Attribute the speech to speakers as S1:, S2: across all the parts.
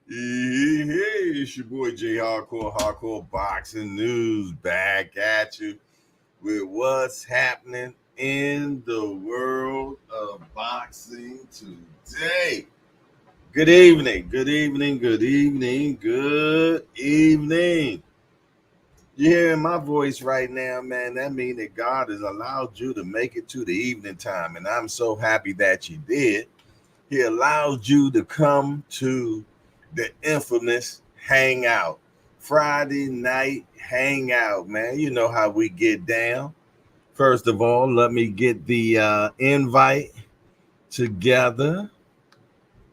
S1: Hey, it's your boy J Hardcore Boxing News back at you with what's happening in the world of boxing today. Good evening, good evening, good evening, good evening. You're hearing my voice right now, man. That means that God has allowed you to make it to the evening time, and I'm so happy that you did. He allowed you to come to the infamous Hangout. Friday night hangout, man. You know how we get down. First of all, let me get the invite together.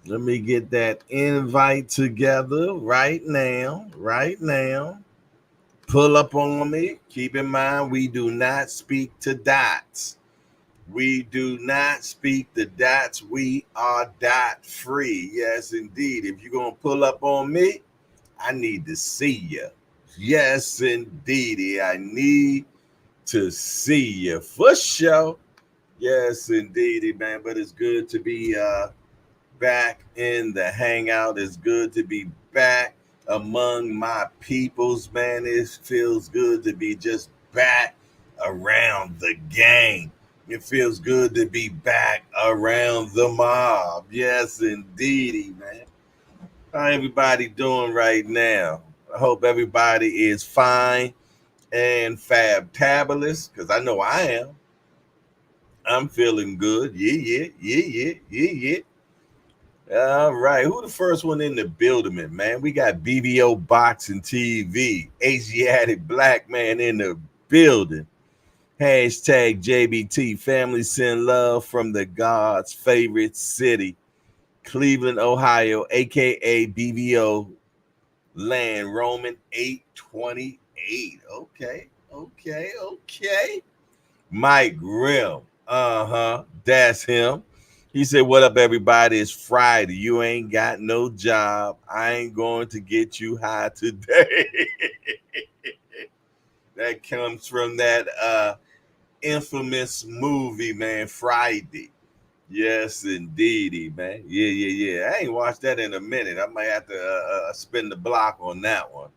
S1: Let me get that invite together right now. Right now. Pull up on me. Keep in mind, we do not speak to dots. We do not speak the dots. We are dot free. Yes, indeed. If you're going to pull up on me, I need to see you. Yes, indeed. I need to see you for sure. Yes, indeed, man. But it's good to be back in the hangout. It's good to be back among my peoples, man. It feels good to be just back around the gang. It feels good to be back around the mob. Yes, indeedy, man. How everybody doing right now? I hope everybody is fine and fabtabulous, because I know I am. I'm feeling good. Yeah. All right, who the first one in the building, man? We got BBO Boxing TV, Asiatic Black Man in the building. Hashtag JBT, family send love from the God's favorite city, Cleveland, Ohio, aka BBO Land Roman 828. Okay. Mike Grimm. That's him. He said, "What up, everybody? It's Friday. You ain't got no job. I ain't going to get you high today." That comes from that infamous movie, man, Friday. Yes, indeedy, man. Yeah. I ain't watched that in a minute. I might have to spin the block on that one.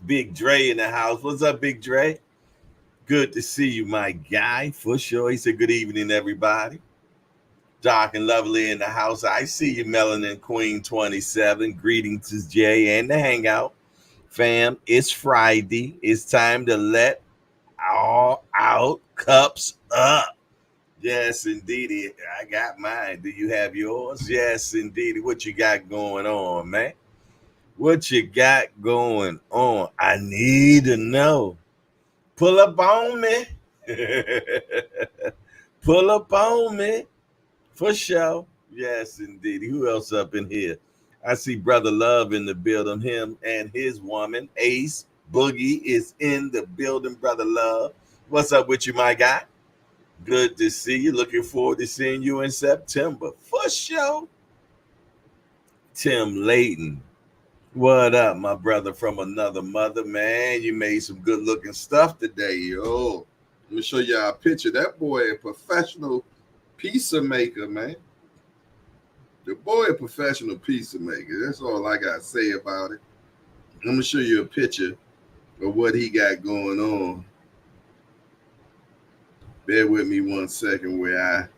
S1: Big Dre in the house. What's up, Big Dre? Good to see you, my guy, for sure. He said, "Good evening, everybody." Dark and lovely in the house. I see you, Melanin Queen 27. Greetings to Jay and the Hangout. Fam, it's Friday. It's time to let all out cups up. Yes, indeedy. I got mine. Do you have yours? Yes, indeedy. What you got going on, man? What you got going on? I need to know. Pull up on me. Pull up on me. For sure. Yes, indeed. Who else up in here? I see Brother Love in the building. Him and his woman, Ace Boogie, is in the building. Brother Love, what's up with you, my guy? Good to see you. Looking forward to seeing you in September. For sure. Tim Layton, what up, my brother from another mother? Man, you made some good looking stuff today, yo. Let me show y'all a picture. That boy a professional pizza maker, man. The boy a professional pizza maker. That's all I got to say about it. I'm going to show you a picture of what he got going on. Bear with me one second where I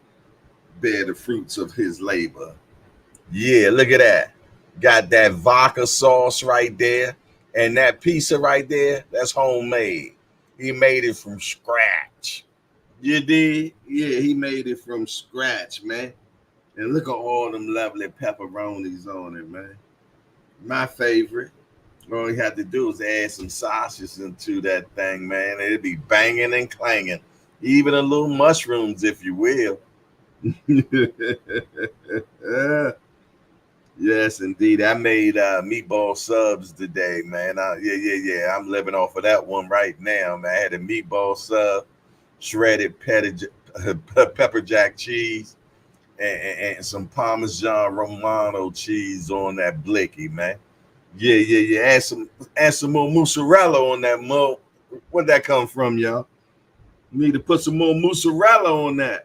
S1: bear the fruits of his labor. Yeah, look at that. Got that vodka sauce right there. And that pizza right there, that's homemade. He made it from scratch. You did? Yeah, he made it from scratch, man. And look at all them lovely pepperonis on it, man. My favorite. All you have to do is add some sausages into that thing, man. It'll be banging and clanging. Even a little mushrooms, if you will. Yes, indeed. I made meatball subs today, man. Yeah. I'm living off of that one right now, man. I had a meatball sub, shredded pepper jack cheese, and some Parmesan Romano cheese on that blicky, man. Yeah. Add some more mozzarella on that mo. Where'd that come from, y'all? You need to put some more mozzarella on that.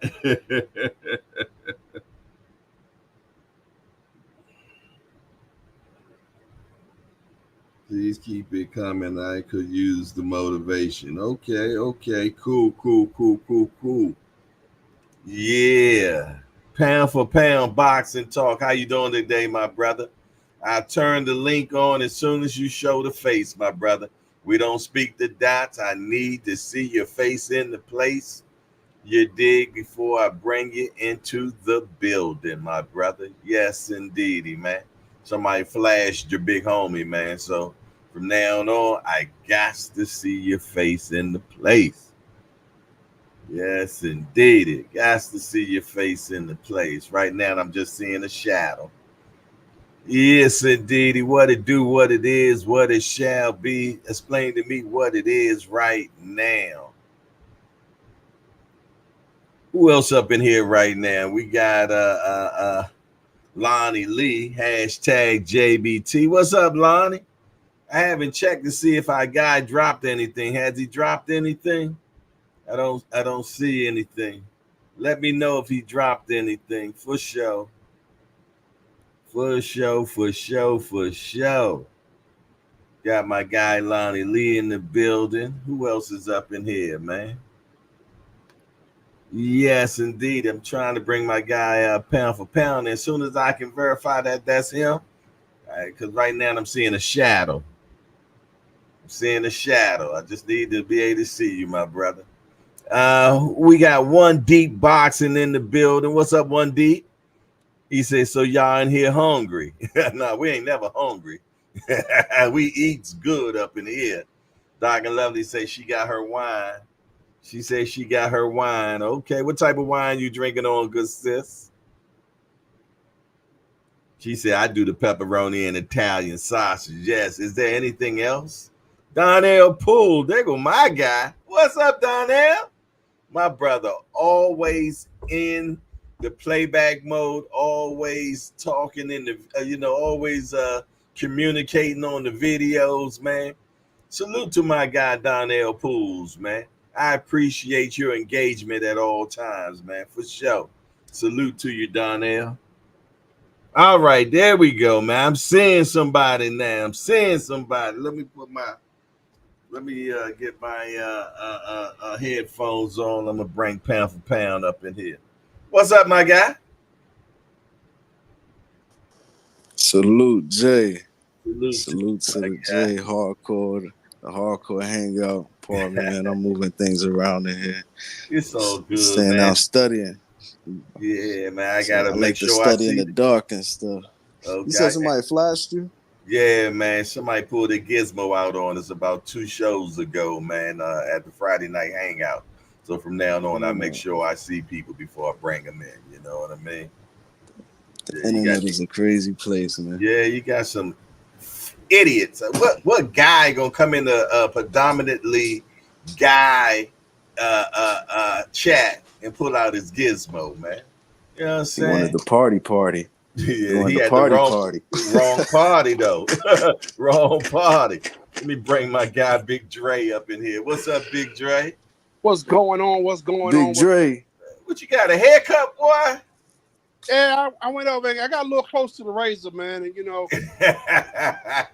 S1: Please keep it coming. I could use the motivation. Okay. Cool. Yeah. Pound for pound boxing talk. How you doing today, my brother? I turn the link on as soon as you show the face, my brother. We don't speak the dots. I need to see your face in the place. You dig before I bring you into the building, my brother. Yes, indeedy, man. Somebody flashed your big homie, man. So from now on, I got to see your face in the place. Yes, indeedy. Got to see your face in the place. Right now, I'm just seeing a shadow. Yes, indeedy. What it do, what it is, what it shall be. Explain to me what it is right now. Who else up in here right now? We got Lonnie Lee, hashtag JBT. What's up, Lonnie? I haven't checked to see if our guy dropped anything. Has he dropped anything? I don't see anything. Let me know if he dropped anything. For sure. For sure. Got my guy Lonnie Lee in the building. Who else is up in here, man? Yes, indeed. I'm trying to bring my guy pound for pound. As soon as I can verify that that's him, because right now I'm seeing a shadow. I'm seeing a shadow. I just need to be able to see you, my brother. We got One Deep Boxing in the building. What's up, One Deep? He says, so y'all in here hungry? No, we ain't never hungry. We eats good up in here. Doc and Lovely say she got her wine. She says she got her wine. Okay, what type of wine you drinking on, good sis? She said, I do the pepperoni and Italian sausage. Yes. Is there anything else? Donnell Poole. There go my guy. What's up, Donnell? My brother, always in the playback mode, always talking in the, always communicating on the videos, man. Salute to my guy, Donnell Pools, man. I appreciate your engagement at all times, man, for sure. Salute to you, Donnell. All right, there we go, man. I'm seeing somebody now. I'm seeing somebody. Let me get my headphones on. I'm gonna bring pound for pound up in here. What's up, my guy?
S2: Salute, Jay. Salute to the Jay hardcore, the hardcore hangout party, man. I'm moving things around in here.
S1: It's all good,
S2: Staying
S1: man.
S2: out studying.
S1: Yeah, man. I gotta
S2: make sure I study in the dark and stuff. Okay. You said somebody flashed you?
S1: Yeah, man. Somebody pulled a gizmo out on us about 2 shows ago, man, at the Friday night hangout. So from now on, I make sure I see people before I bring them in. You know what I mean?
S2: The internet is a crazy place, man.
S1: Yeah, you got some idiots. What guy gonna come in a predominantly guy chat and pull out his gizmo, man? You know what I'm saying?
S2: He wanted the party.
S1: Yeah, he had the wrong party though. Wrong party. Let me bring my guy Big Dre up in here. What's up, Big Dre?
S3: What's going on?
S2: Big Dre.
S1: What you got, a haircut, boy?
S3: Yeah, I went over. I got a little close to the razor, man, and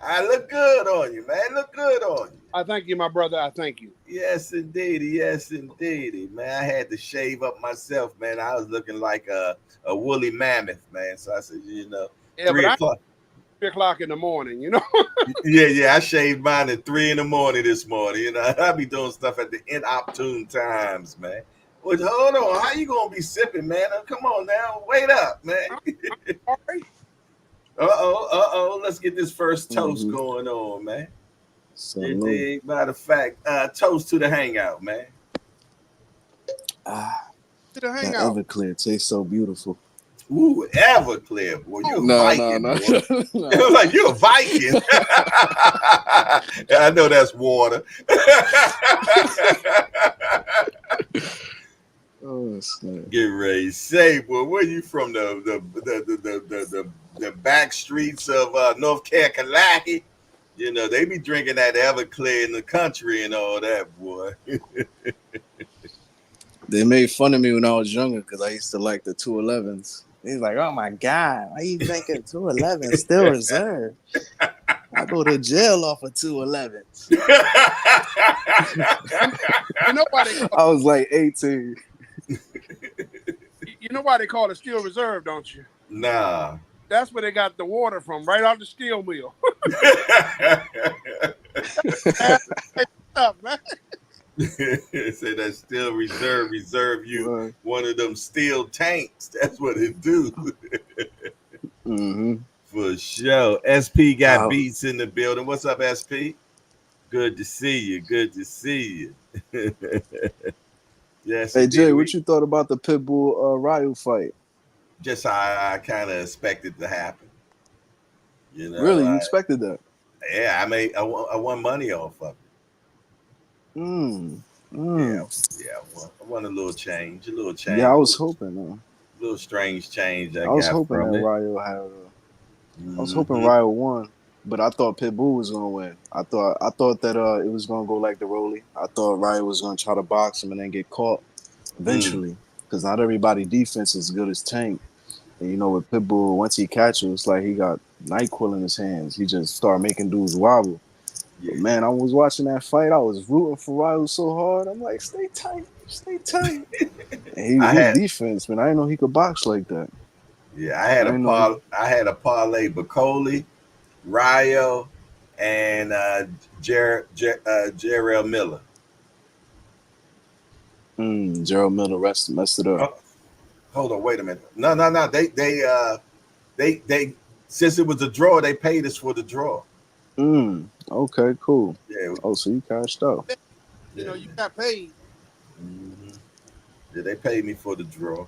S1: I look good on you, man. Look good on you.
S3: I thank you, my brother. I thank you.
S1: Yes, indeedy, man. I had to shave up myself, man. I was looking like a woolly mammoth, man. So I said,
S3: yeah, 3 o'clock. 3 o'clock in the morning,
S1: Yeah. I shaved mine at 3 in the morning this morning. I be doing stuff at the inopportune times, man. Well, hold on. How you gonna be sipping, man? Come on now. Wait up, man. Uh-oh. Let's get this first toast going on, man. Matter of fact, toast to the hangout, man.
S3: To the hangout.
S2: Everclear tastes so beautiful.
S1: Ooh, Everclear, boy. You're a Viking, boy. It was like you're a Viking. I know that's water.
S2: Oh, snap.
S1: Get ready, say, boy, where you from? The back streets of North Carolina? They be drinking that Everclear in the country and all that, boy.
S2: They made fun of me when I was younger because I used to like the 211s. He's like, oh my God, why you drinking 211 still reserve? I go to jail off of 211.
S3: You know why they call
S2: I was like 18.
S3: you know why they call it Steel Reserve, don't you?
S1: Nah.
S3: That's where they got the water from, right out the steel mill. Up, man.
S1: Say that still reserve you
S2: Right.
S1: one of them steel tanks. That's what it do.
S2: Mm-hmm.
S1: For sure. SP got
S2: Oh.
S1: beats in the building. What's up, SP? Good to see you. Good to see you. Yes,
S2: Hey
S1: indeed.
S2: Jay, what you thought about the Pitbull Ryu fight?
S1: Just how I kind of expected to happen. You know,
S2: Really, you expected that?
S1: yeah, I won money off of it.
S2: Mm.
S1: Yeah,
S2: Mm.
S1: yeah, I won a little change,
S2: Yeah, I was hoping.
S1: a little strange change I
S2: I was
S1: got
S2: hoping that
S1: from it.
S2: Ryo had. I was hoping
S1: Mm-hmm.
S2: Ryo won, but I thought Pitbull was gonna win. I thought that it was gonna go like the Rolly. I thought Ryo was gonna try to box him and then get caught eventually, because not everybody defense is as good as Tank. And you know, with Pitbull, once he catches, it's like he got NyQuil in his hands. He just started making dudes wobble. But
S1: Yeah,
S2: man, I was watching that fight. I was rooting for Ryo so hard. I'm like, stay tight, stay tight. And
S1: I
S2: his
S1: had
S2: defense, man, I didn't know he could box like that. I didn't know.
S1: I had a parlay Bacoli, Ryo, and Jarrell Miller.
S2: Gerald Miller messed it up.
S1: Oh, hold on, wait a minute. No. They since it was a draw, they paid us for the draw.
S2: Okay, cool.
S1: Yeah,
S2: Oh, so you cashed out.
S3: You
S1: yeah,
S3: know, you got paid.
S1: hmm yeah. They paid me for the draw.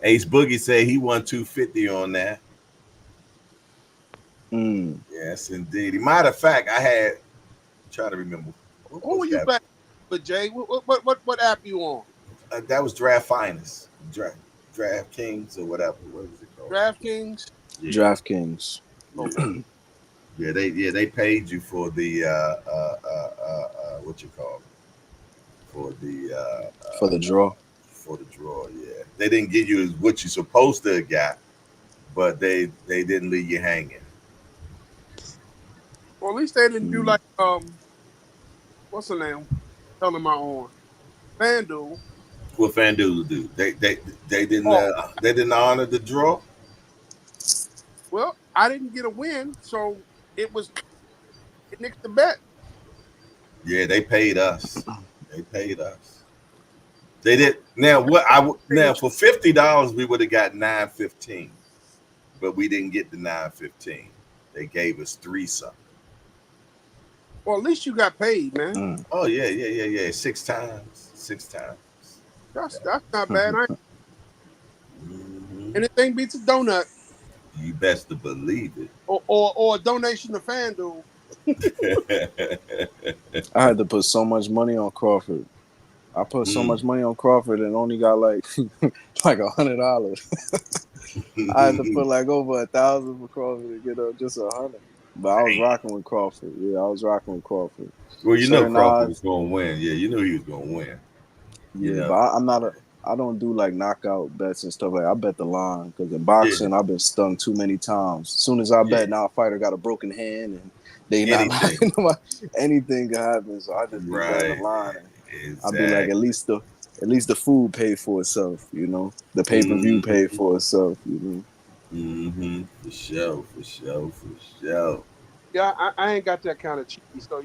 S1: Ace Boogie said he won 250 on that.
S2: Mm.
S1: Yes, indeed. Matter of fact, I had trying to remember what
S3: Who
S1: was
S3: are you
S1: that?
S3: back with, Jay? What app you on?
S1: That was Draft Finest, Draft Kings or whatever. What was it called?
S3: DraftKings.
S1: Yeah,
S2: DraftKings.
S1: yeah, they paid you for the what you call it for the
S2: For the draw.
S1: for the draw. Yeah, they didn't give you what you supposed to have got, but they didn't leave you hanging.
S3: Well, at least they didn't do
S2: Mm.
S3: like what's the name? Tell them my own. FanDuel.
S1: What FanDuel do?
S3: Oh,
S1: they didn't honor the draw.
S3: well, I didn't get a win, so it nicked the bet.
S1: Yeah, they paid us. They paid us. They did. Now for $50 we would have got 915, but we didn't get the 915. They gave us three something.
S3: Well, at least you got paid, man.
S2: Mm.
S1: Oh yeah. Six times.
S3: That's not bad.
S1: Hmm
S3: Anything beats a donut
S1: You best to believe
S3: or a donation to FanDuel.
S1: it.
S2: I had to put so much money on Crawford. I put so much money on Crawford and only got like like $100. I had to put like over 1,000 for Crawford to get up just 100. But I was rocking with Crawford. Yeah, I was rocking with Crawford.
S1: Well, you know
S2: Certain
S1: Crawford was
S2: odds,
S1: going to win. Yeah, you knew he was going to win. You
S2: yeah,
S1: know.
S2: but I'm not a. I don't do like knockout bets and stuff like that. I bet the line because in
S1: Yeah,
S2: boxing I've been stung too many times. As soon as I
S1: yeah.
S2: bet, now a fighter got a broken hand and they not
S1: Anything.
S2: knocking them out. Anything can happen. So I just be betting the
S1: Right.
S2: line. And I'll be like,
S1: Exactly.
S2: at least the food paid for itself. You know, the pay per view
S1: hmm
S2: paid for itself. You know.
S1: For sure.
S3: Yeah, I ain't got that kind of cheese, so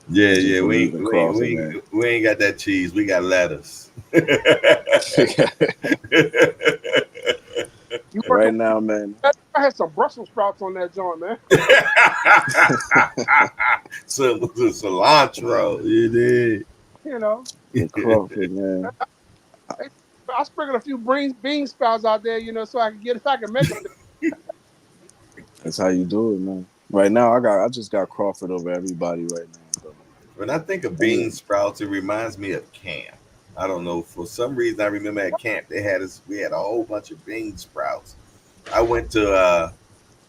S1: Yeah,
S2: I just
S1: yeah.
S2: believe in Crawford, man.
S1: We ain't got that cheese. We got lettuce.
S3: you
S2: Right
S3: working.
S2: now, man.
S3: I had some Brussels sprouts on that joint, man.
S1: Some cilantro. You did.
S3: You know,
S2: The Crawford, man.
S3: I, I sprinkled a few bean sprouts out there, so I can make it.
S2: That's how you do it, man. Right now, I just got Crawford over everybody right now, bro.
S1: When I think of
S2: And
S1: bean sprouts, it reminds me of camp. I don't know. For some reason, I remember at camp we had a whole bunch of bean sprouts. I went to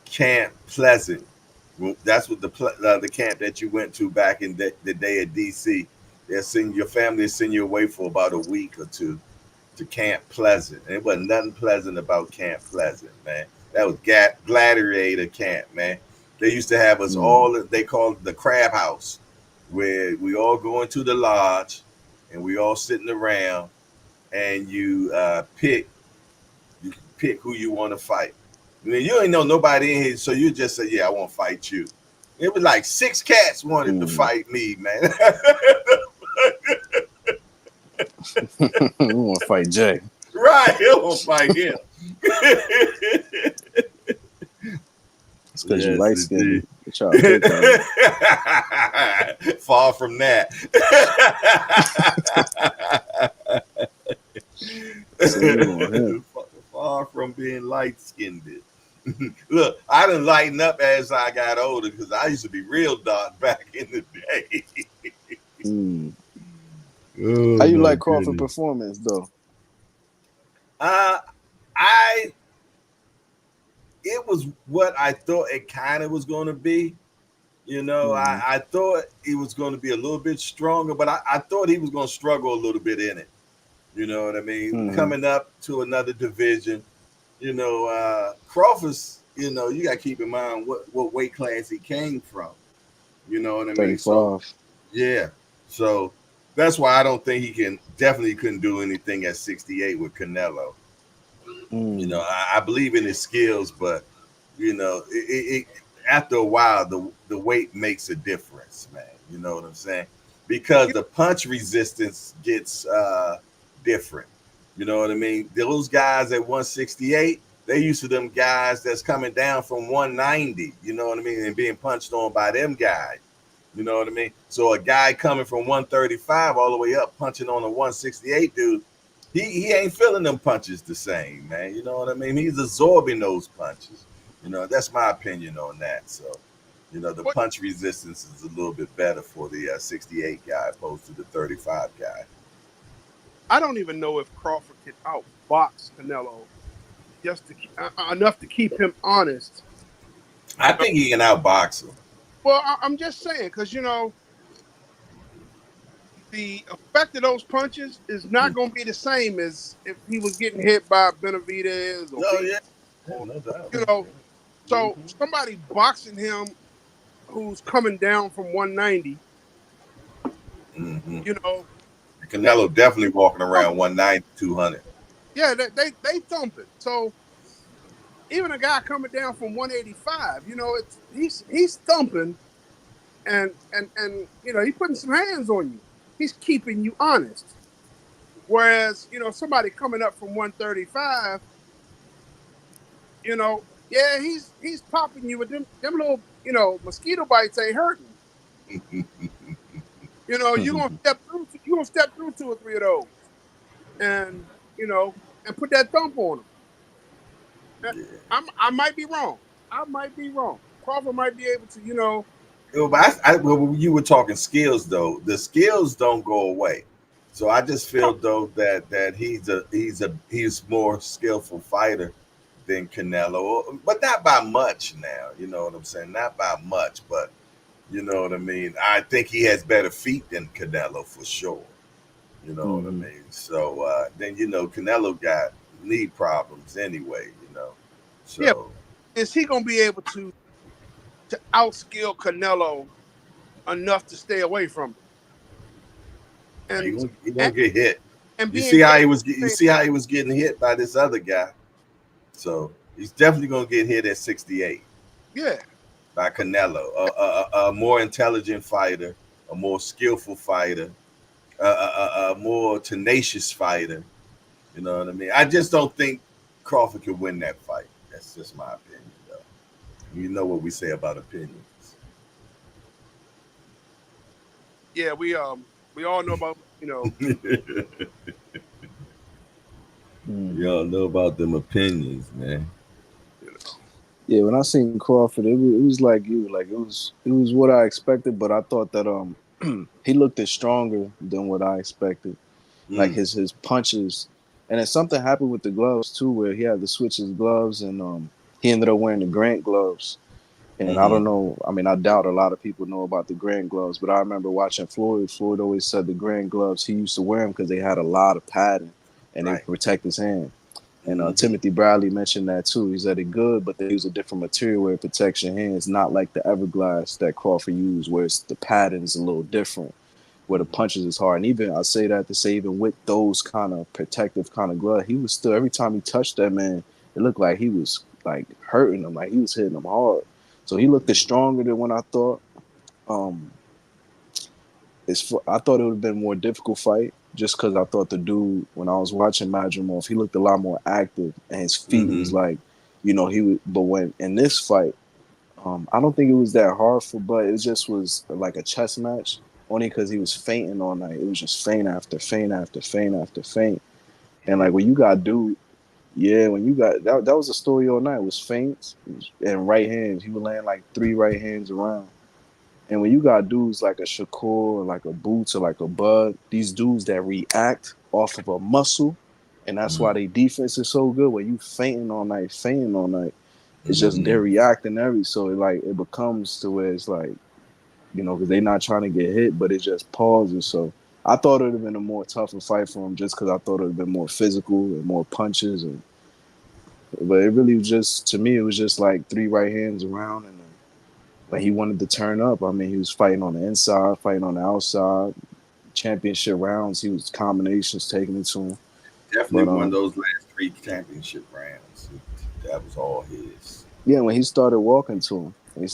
S1: Camp Pleasant. Well, that's what the camp that you went to back in the day at DC. They'll send your family send you away for about a week or two, to Camp Pleasant. And it wasn't nothing pleasant about Camp Pleasant, man. That was Gladiator Camp, man. They used to have us all. They called it the Crab House, where we all go into the lodge, and we all sitting around, and you pick who you want to fight. I mean, you ain't know nobody in here, so you just say, "Yeah, I want to fight you." It was like 6 cats wanted to fight me, man.
S2: We want to fight Jay.
S1: Right, I want to fight him.
S2: It's because you
S1: Yes,
S2: light skinned.
S1: indeed. Far from that.
S2: So you want him.
S1: Far from being light skinned. Look, I didn't lighten up as I got older because I used to be real dark back in the day. Oh,
S2: how you
S1: my
S2: like Crawford
S1: goodness.
S2: performance though?
S1: I it was what I thought it kind of was going to be. You know, I thought he was going to be a little bit stronger, but I thought he was going to struggle a little bit in it. You know what I mean? Coming up to another division, you know, Crawford's, you know, you got to keep in mind what weight class he came from. You know what I mean?
S2: 35.
S1: So, yeah. So that's why I don't think he definitely couldn't do anything at 68 with Canelo. You know, I believe in his skills, but, you know, after a while, the weight makes a difference, man. You know what I'm saying? Because the punch resistance gets different. You know what I mean? Those guys at 168, they used to them guys that's coming down from 190. You know what I mean? And being punched on by them guys. You know what I mean? So a guy coming from 135 all the way up punching on a 168 dude, he ain't feeling them punches the same, man. You know what I mean? He's absorbing those punches. You know, that's my opinion on that. So, you know, the punch resistance is a little bit better for the 68 guy opposed to the 35 guy.
S3: I don't even know if Crawford can outbox Canelo just enough to keep him honest.
S1: I think he can outbox him.
S3: Well, I'm just saying because, you know, the effect of those punches is not going to be the same as if he was getting hit by Benavidez or,
S1: no doubt.
S3: You know, so somebody boxing him who's coming down from 190, you know.
S1: Canelo definitely walking around 190, 200.
S3: Yeah, they thumping. So even a guy coming down from 185, you know, he's thumping and you know, he's putting some hands on you. He's keeping you honest. Whereas, you know, somebody coming up from 135, you know, yeah, he's popping you with them little, you know, mosquito bites ain't hurting. You know, you're gonna step through 2 or 3 of those. And, you know, and put that thump on him. Yeah. I might be wrong. Crawford might be able to, you know.
S1: But well, you were talking skills though. The skills don't go away. So I just feel though that he's more skillful fighter than Canelo, but not by much now. You know what I'm saying? Not by much, but you know what I mean. I think he has better feet than Canelo for sure. You know what I mean? So then you know Canelo got knee problems anyway. You know, so
S3: yeah. Is he gonna be able to outskill Canelo enough to stay away from him?
S1: And he gonna get hit.
S3: And
S1: you see how he was getting hit by this other guy. So he's definitely gonna get hit at 68.
S3: Yeah.
S1: By Canelo, a more intelligent fighter, a more skillful fighter, a more tenacious fighter. You know what I mean? I just don't think Crawford could win that fight. That's just my opinion, though. You know what we say about opinions.
S3: Yeah, we all know about, you know.
S1: Y'all know about them opinions, man.
S3: You know.
S2: Yeah, when I seen Crawford, it was like you, like it was what I expected, but I thought that he looked stronger than what I expected. Like his punches, and then something happened with the gloves too, where he had to switch his gloves, and he ended up wearing the Grant gloves. And I don't know. I mean, I doubt a lot of people know about the Grant gloves, but I remember watching Floyd. Floyd always said the Grant gloves he used to wear them because they had a lot of padding, and they
S1: Right.
S2: protect his hand. And
S1: Mm-hmm.
S2: Timothy Bradley mentioned that too. He said it good, but they use a different material where it protects your hands, not like the Everglass that Crawford used, where it's, the pattern's a little different, where the punches is hard. And even I say that to say, even with those kind of protective kind of glove, he was still, every time he touched that man, it looked like he was like hurting him, like he was hitting him hard. So he looked stronger than when I thought. Um, I thought it would have been a more difficult fight just because I thought the dude, when I was watching Madrimov, he looked a lot more active and his feet was
S1: Mm-hmm.
S2: like, he would. But when in this fight, I don't think it was that hard for, but it just was like a chess match. Only because he was fainting all night. It was just feint after feint after feint after feint. And like when you got dude, yeah, when you got that was the story all night. It was feints and right hands. He would land like 3 right hands around. And when you got dudes like a Shakur or like a Boots or like a Bud, these dudes that react off of a muscle, and that's why they defense is so good. When you fainting all night, it's just
S1: Mm-hmm.
S2: they're reacting every, so it becomes to where it's like, because they're not trying to get hit, but it just pauses. So I thought it would have been a more tougher fight for him just because I thought it would have been more physical and more punches, but it really was just, to me, it was just like 3 right hands around, and but he wanted to turn up. I mean, he was fighting on the inside, fighting on the outside. Championship rounds, he was combinations taking it to him.
S1: Definitely
S2: But
S1: won those last 3 championship rounds. That was all his.
S2: yeah, when he started walking to him, and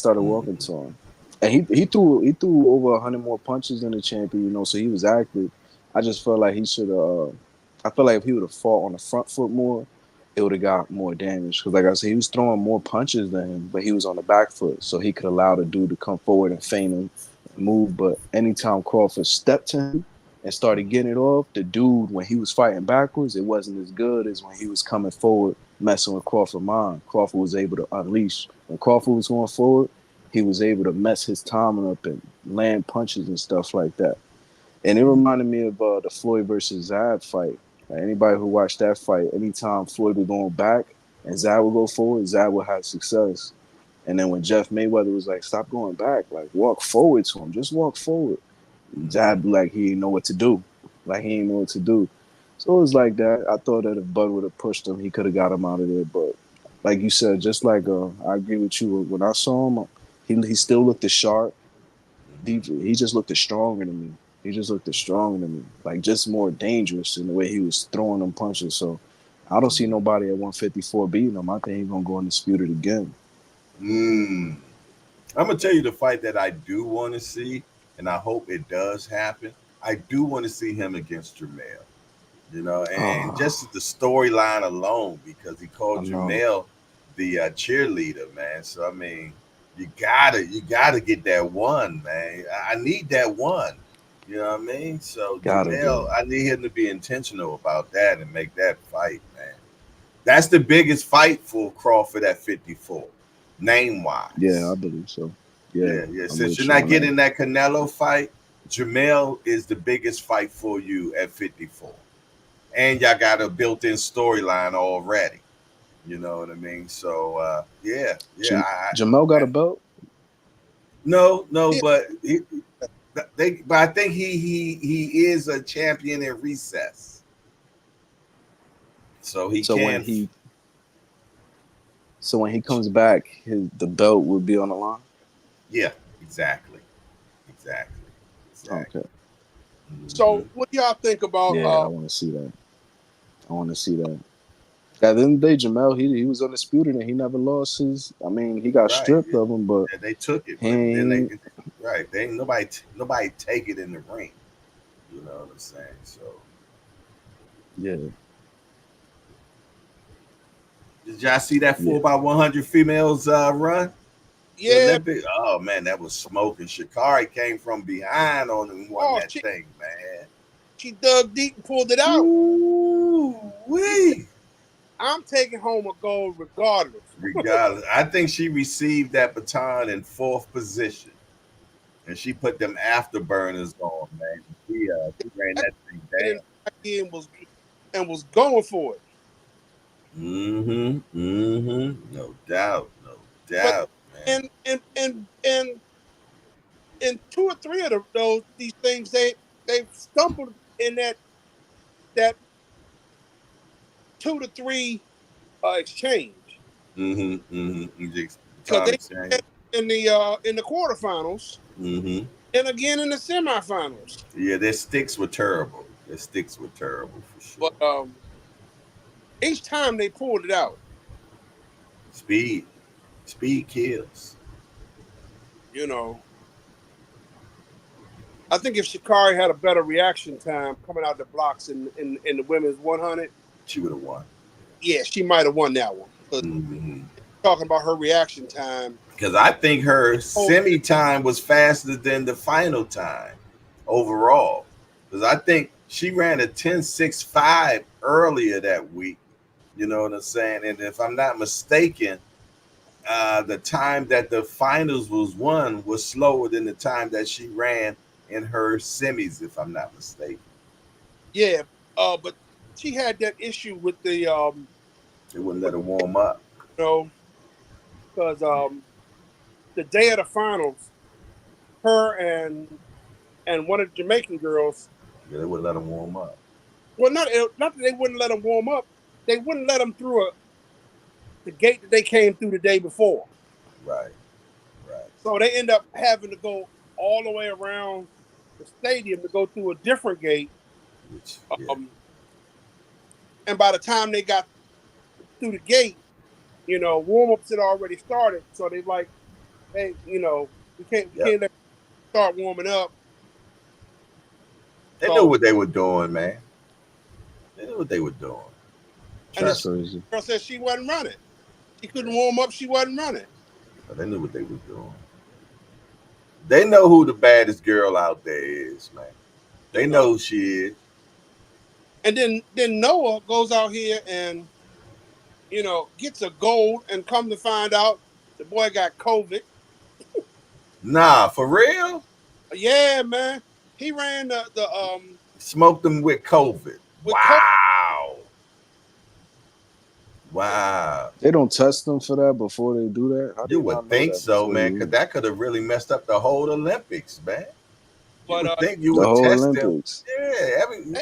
S2: he threw over 100 more punches than the champion. So he was active. I just felt like he should have. I felt like if he would have fought on the front foot more, it would have got more damage. Because like I said, he was throwing more punches than him, but he was on the back foot, so he could allow the dude to come forward and feint him and move. But anytime Crawford stepped to him and started getting it off, the dude, when he was fighting backwards, it wasn't as good as when he was coming forward messing with Crawford's mind. Crawford was able to unleash. When Crawford was going forward, he was able to mess his timing up and land punches and stuff like that. And it reminded me of the Floyd versus Zab fight. Like anybody who watched that fight, anytime Floyd was going back and Zab would go forward, Zab would have success. And then when Jeff Mayweather was like, "Stop going back, like walk forward to him, just walk forward," Zab like he didn't know what to do, like he didn't know what to do. So it was like that. I thought that if Bud would have pushed him, he could have got him out of there. But like you said, just like I agree with you. When I saw him, he still looked as sharp. He just looked as stronger than me. He just looked as stronger than me, like just more dangerous in the way he was throwing them punches. So I don't see nobody at 154 beating him. I think he's gonna go undisputed again.
S1: Mm. I'm gonna tell you the fight that I do want to see, and I hope it does happen. I do want to see him against Jamel. And
S2: Ah,
S1: just the storyline alone, because he
S2: I
S1: called
S2: know.
S1: Jamel the cheerleader, man. So I mean, you gotta get that one, man. I need that one. You know what I mean? So
S2: Gotta
S1: Jamel,
S2: get it.
S1: I need him to be intentional about that and make that fight, man. That's the biggest fight for Crawford at 54, name
S2: Yeah,
S1: wise.
S2: I believe so. Yeah,
S1: Yeah, yeah.
S2: I'm
S1: Since you're
S2: with you
S1: not
S2: on that.
S1: getting that Canelo fight, Jamel is the biggest fight for you at 54. And y'all got a built-in storyline already. You know what I mean? So yeah, yeah.
S2: Jamel got a belt.
S1: No, no,
S3: Yeah.
S1: but but I think he is a champion in recess, so he
S2: So when
S1: can.
S2: he so when he comes back, the belt will be on the line.
S1: Yeah, exactly, exactly,
S2: Okay.
S1: exactly. Hmm.
S3: So what do y'all think about
S2: Yeah, I want to see that. I want to see that. At the end of the day, Jamel, he was undisputed and he never lost his. I mean, he got
S1: Right.
S2: stripped of him, but
S1: Yeah, they took it,
S2: he
S1: but then they
S2: ain't.
S1: right. They ain't nobody take it in the ring. You know what I'm saying? So
S2: Yeah,
S1: did y'all see that
S2: yeah.
S1: 4x100 females run? The
S3: yeah?
S1: Olympic. Oh man, that was smoking. Shikari came from behind on and won
S3: Oh,
S1: that thing, man.
S3: she dug deep and pulled it out.
S1: Ooh
S3: She said,
S1: wee.
S3: "I'm taking home a gold regardless."
S1: Regardless, I think she received that baton in fourth position, and she put them afterburners on, man. She ran
S3: That
S1: that thing
S3: in
S1: down.
S3: back in was going for it.
S1: Mm-hmm. Mm-hmm. No doubt. No
S3: But
S1: doubt, man.
S3: in two or three of those these things they stumbled in that 2 to 3 exchange. Because
S1: Time
S3: they
S1: exchange.
S3: in the quarterfinals
S1: Mm-hmm.
S3: and again in the semifinals.
S1: Yeah, their sticks were terrible. Their sticks were terrible for sure.
S3: But each time they pulled it out,
S1: Speed, speed kills.
S3: you know, I think if Shikari had a better reaction time coming out the blocks in the women's 100,
S1: She would have won.
S3: yeah, she might have won that one. Because
S1: Mm-hmm.
S3: talking about her reaction time,
S1: Because I think her
S3: oh,
S1: semi time was faster than the final time overall. Because I think she ran a 10.65 earlier that week. You know what I'm saying? And if I'm not mistaken, the time that the finals was won was slower than the time that she ran in her semis, if I'm not mistaken.
S3: yeah, but she had that issue with
S1: They wouldn't let her warm up.
S3: you know, because the day of the finals, her and one of the Jamaican girls,
S1: Yeah, they wouldn't let her warm up.
S3: well, not that they wouldn't let them warm up, they wouldn't let them through the gate that they came through the day before.
S1: Right, right.
S3: So they end up having to go all the way around the stadium to go through a different gate.
S1: Which, yeah.
S3: Um, and by the time they got through the gate, warm ups had already started. So they like, hey, we
S1: Yep.
S3: can't let start warming up.
S1: They knew
S3: So
S1: what they were doing, man. They knew what they were doing.
S3: and the
S2: That's
S1: Trust me.
S2: crazy.
S3: girl said she wasn't running. She
S1: Yeah.
S3: couldn't warm up. She wasn't running.
S1: They knew what they were doing. They know who the baddest girl out there is, man.
S3: You
S1: They
S3: know.
S1: know who she is.
S3: And then Noah goes out here and gets a gold, and come to find out the boy got COVID.
S1: Nah, for real?
S3: Yeah, man. He ran the
S1: Smoked them with COVID.
S3: with COVID.
S1: Wow. Wow.
S2: They don't test them for that before they do that. How
S1: You
S2: they
S1: would
S2: not know
S1: think
S2: that
S1: so,
S2: before
S1: man,
S2: you
S1: because
S2: eat
S1: that could have really messed up the whole Olympics, man. You
S3: But
S1: would think you
S2: the
S1: would
S2: whole
S1: test them.
S2: Olympics?
S1: Yeah,
S3: they,
S1: be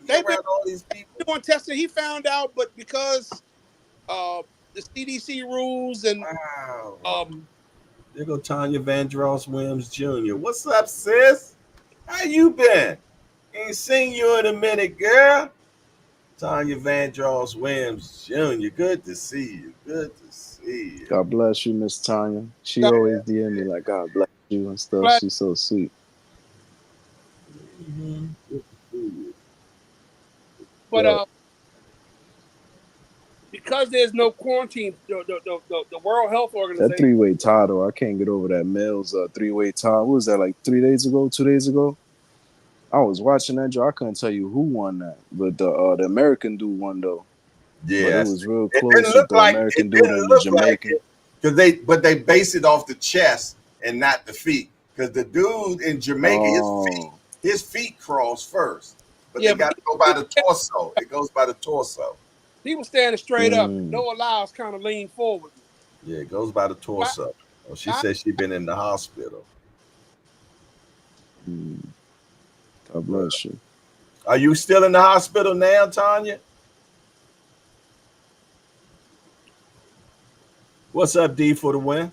S3: they've been
S1: around all these people.
S3: doing testing. He found out, but because uh, the CDC rules and
S1: Wow.
S3: um,
S1: There go Tanya Vandross Williams Jr. What's up, sis? How you been? Ain't seen you in a minute, girl. Tanya Vandross Williams Jr. Good to see you. Good to see you.
S2: God bless you, Miss Tanya. She
S3: got
S2: always DM me like God bless you and stuff.
S3: flat.
S2: She's so sweet.
S1: Good to see you.
S3: But
S1: So,
S3: because there's no quarantine, the World Health
S2: That
S3: Organization.
S2: 3-way tie though, I can't get over that male's 3-way tie. What was that, like 3 days ago, 2 days ago? I was watching that joke. I couldn't tell you who won that, but the American dude won though. But it
S1: yeah,
S2: was real
S1: it didn't
S2: close with
S1: look
S2: the
S1: like
S2: American dude and the Jamaican.
S1: it because they base it off the chest and not the feet. Because the dude in Jamaica,
S2: Oh,
S1: his feet cross first, but they
S3: Yeah, but
S1: got to go by the torso. It goes by the torso.
S3: he was standing straight up.
S2: mm,
S3: Noah Lyles kind of leaned forward.
S1: Yeah, it goes by the
S3: I,
S1: torso. Oh, she
S3: I,
S1: said she been in the hospital.
S2: mm. God
S1: But
S2: bless you.
S1: are you still in the hospital now, Tanya? What's up, D for the win?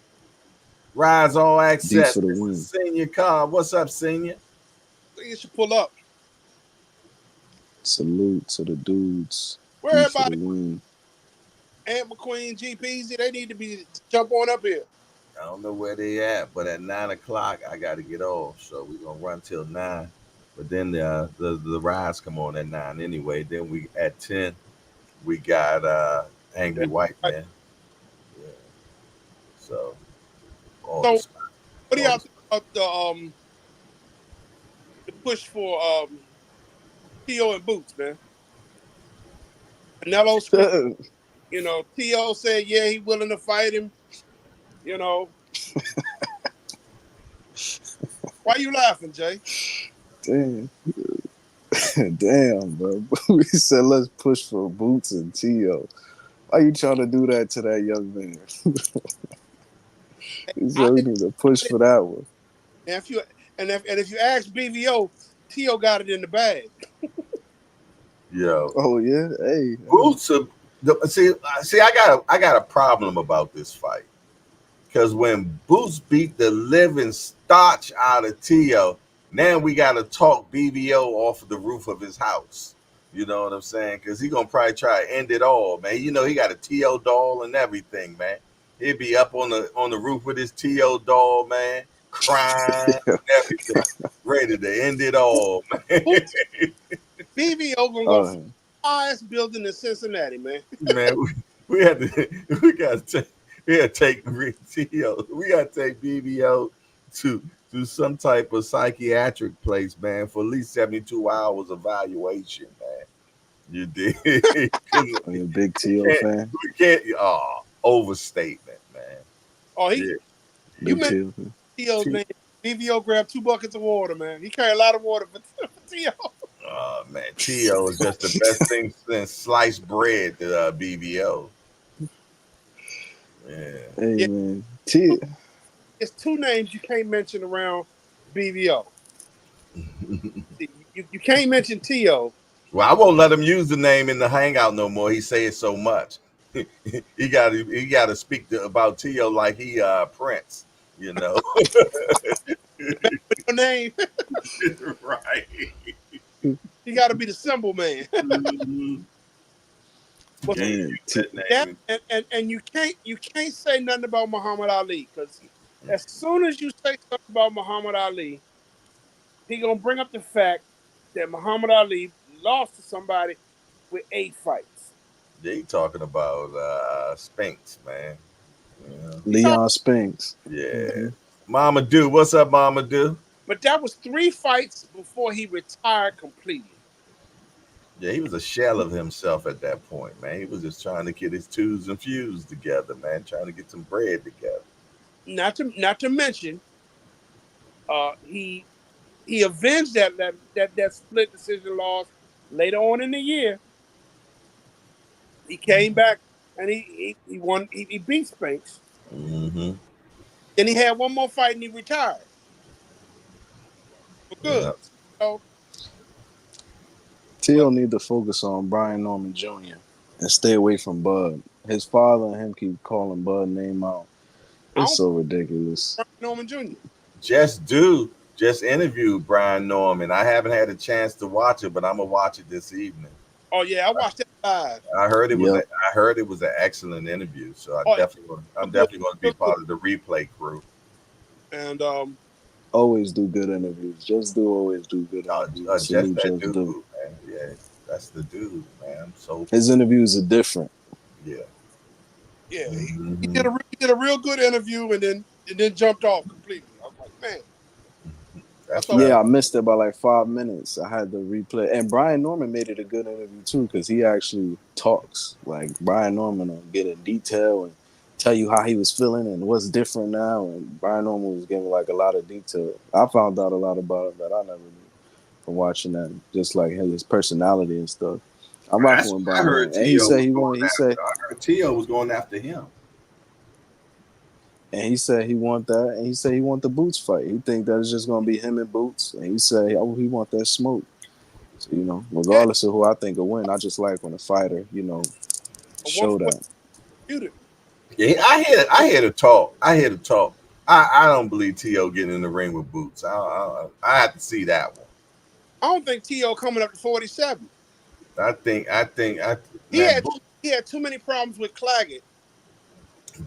S1: Rise all
S2: D
S1: access.
S2: for the
S1: This is
S2: win.
S1: Senior Car. What's up, Senior?
S3: think you should pull up.
S2: Salute to the dudes.
S3: Where
S2: D for the
S3: everybody,
S2: win.
S3: Aunt McQueen, GPZ, they need to be jump on up here.
S1: I don't know where they at, but at 9 o'clock I got to get off, so we're gonna run till 9. But then the rides come on at 9 anyway. Then we at 10 we got Angry White
S3: Right.
S1: Man. Yeah. So all
S3: So,
S1: the
S3: what do
S1: all
S3: y'all
S1: the
S3: think about the push for T.O. and Boots, man? Canelo screamed, T.O. said, yeah, he willing to fight him. You know, why you laughing, Jay?
S2: Damn. Damn, bro. We said let's push for Boots and Tio. Why you trying to do that to that young man? He
S3: I
S2: said we need to push for that one.
S3: and if you ask BVO, T.O. got it in the bag.
S1: Yo,
S2: Oh yeah, hey.
S1: Boots. See, I got a problem about this fight. Because when Boots beat the living starch out of Tio, now we got to talk BBO off of the roof of his house. You know what I'm saying? Because he going to probably try to end it all, man. You know, he got a Tio doll and everything, man. He'd be up on the roof with his Tio doll, man, crying and everything, ready to end it all, man.
S3: BVO gonna go for
S2: Oh,
S3: the highest building in Cincinnati, man.
S1: Man, we had to, we got to, we had to take Tio, we got to take BBO to some type of psychiatric place, man, for at least 72 hours evaluation, man. You did.
S2: are you a big
S1: we
S2: T.O.
S1: can't,
S2: fan?
S1: we can't, overstatement, man.
S3: Oh,
S1: Yeah.
S3: you
S2: Big
S3: mentioned
S2: T.O. fan.
S3: T.O.'s name. BVO grabbed 2 buckets of water, man. He carried a lot of water for T.O.
S1: Oh, man. Tio is just the best thing since sliced bread to BBO. Yeah.
S2: Hey
S3: Yeah,
S2: man, T.
S3: it's 2 names you can't mention around BVO. You can't mention T.O.
S1: Well, I won't let him use the name in the hangout no more. He say it so much. He got to speak about Tio like he Prince, you know.
S3: Your name,
S1: Right.
S3: you got to be the symbol man.
S1: Mhm.
S3: But
S1: Can't
S2: Man,
S1: use that
S3: that
S1: name.
S3: and you can't say nothing about Muhammad Ali because as soon as you say something about Muhammad Ali, he gonna bring up the fact that Muhammad Ali lost to somebody with 8 fights.
S1: They talking about Spinks, man. Yeah.
S3: He talked,
S2: Leon Spinks.
S1: Yeah.
S2: Hmm.
S1: Mama Do, what's up, Mama Do?
S3: but that was 3 fights before he retired completely.
S1: Yeah, he was a shell of himself at that point, man. He was just trying to get his twos and fuse together, man, trying to get some bread together.
S3: Not to mention, he avenged that split decision loss later on in the year. He came back and he won. He beat Spinks.
S1: Mm-hmm.
S3: Then he had one more fight and he retired for
S1: Yeah.
S3: good. So
S2: T.O.
S3: well,
S2: need to focus on Brian Norman Jr. and stay away from Bud. His father and him keep calling Bud name out.
S3: I
S2: It's
S3: don't
S2: so ridiculous.
S3: think Norman Jr.
S1: Just interviewed Brian Norman. I haven't had a chance to watch it, but I'm gonna watch it this evening.
S3: Oh yeah, I watched that live.
S1: I heard it was
S2: Yep.
S1: I heard it was an excellent interview. So
S3: Oh, yeah,
S1: I'm
S3: real
S1: definitely going to be
S3: good, real
S1: part of the replay crew.
S3: good. And
S2: Always do good interviews. Just do always do good interviews.
S1: Just
S2: Salute
S1: that
S2: Just
S1: dude,
S2: do.
S1: man. Yeah, that's the dude, man. So
S2: His interviews are different.
S1: yeah.
S3: yeah, he
S1: Hmm.
S3: did a real good interview and then jumped off completely. I was like, man, I
S1: That's
S3: thought
S2: Yeah,
S1: right.
S2: I missed it by like 5 minutes. I had to replay. And Brian Norman made it a good interview too, because he actually talks. Like Brian Norman will get in detail and tell you how he was feeling and what's different now. And Brian Norman was giving like a lot of detail. I found out a lot about him that I never knew from watching that, just like his personality and stuff. I'm rocking
S1: That's
S2: with
S1: what I
S2: Brian
S1: heard.
S2: Norman. And he
S1: Tio
S2: said
S1: was
S2: he
S1: going
S2: wanted he said
S1: after. I heard Tio was going after him.
S2: and he said he want that and he said he want the Boots fight. He think that it's just gonna be him and Boots. And he said oh, he want that smoke. So,
S3: yeah,
S2: regardless of who I think will win, I just like when a fighter,
S3: a 140
S2: show that.
S3: muted.
S1: Yeah, I hear the talk. I hear the talk. I don't believe Tio getting in the ring with Boots. I have to see that one.
S3: I don't think T.O. coming up to 47.
S1: I
S3: He
S1: man,
S3: had he had too many problems with Claggett.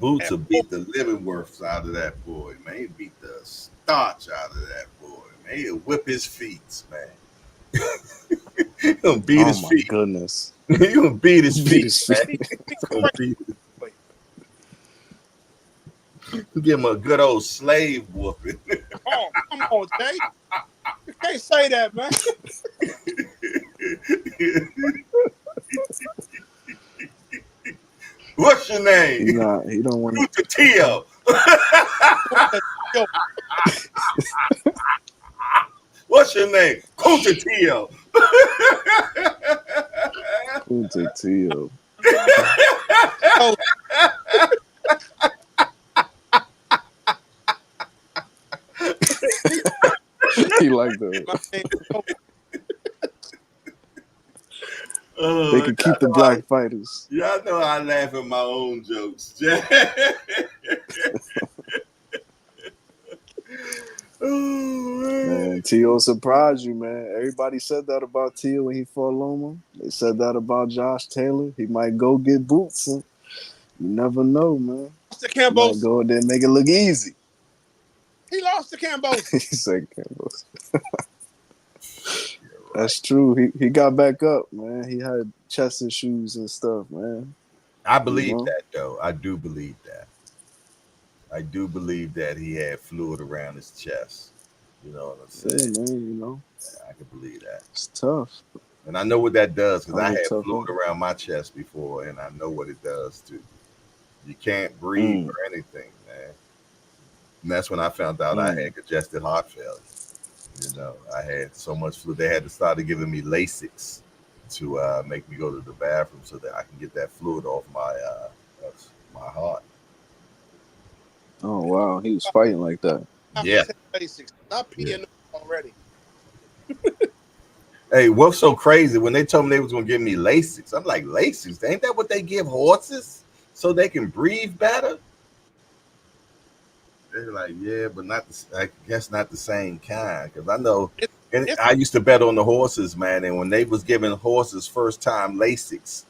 S1: Boots
S3: At
S1: will beat the living worths out of that boy, man. He beat the starch out of that boy, man. He'll whip his feet, man. He'll beat
S2: Oh
S1: his
S2: my
S1: feet.
S2: goodness.
S1: He'll beat his
S2: Beat
S1: feet,
S2: his
S1: man.
S2: feet.
S1: He's gonna beat, give him a good old slave whooping.
S3: Oh, come on, Jay. You can't say that, man.
S1: What's your
S2: He
S1: name?
S2: not he don't want
S1: Who's the Tio?
S3: Yo,
S1: What's your name? Kunta Tio.
S2: to Tio.
S3: yo,
S2: He like the
S3: my name, yo,
S2: can keep the black fighters.
S1: Y'all know I laugh at my own jokes.
S2: Man, T.O. surprised you, man. Everybody said that about T.O. when he fought Loma. They said that about Josh Taylor. He might go get boots. You never know, man.
S3: The
S2: He might
S3: Cambosa.
S2: go there and make it look easy.
S3: He lost to Cambosa.
S2: He said Campbell's. That's true. He got back up, man. He had chest issues and stuff, man.
S1: I believe that, though. I do believe that. I do believe that he had fluid around his chest. You know what I'm saying?
S2: Yeah, man, you know.
S1: Yeah, I can believe that.
S2: It's tough.
S1: And I know what that does because I had
S2: tough,
S1: fluid around my chest before, and I know what it does too. You can't breathe or anything, man. And that's when I found out I had congested heart failure. You know, I had so much fluid. They had to start giving me Lasix to make me go to the bathroom so that I can get that fluid off my heart.
S2: Oh wow, he was fighting like that.
S1: Yeah.
S3: Not peeing already.
S1: Hey, what's so crazy? When they told me they was gonna give me Lasix, I'm like, Lasix? Ain't that what they give horses so they can breathe better? They're like, yeah, but not. I guess not the same kind. Because I know, and I used to bet on the horses, man. And when they was giving horses first time Lasix,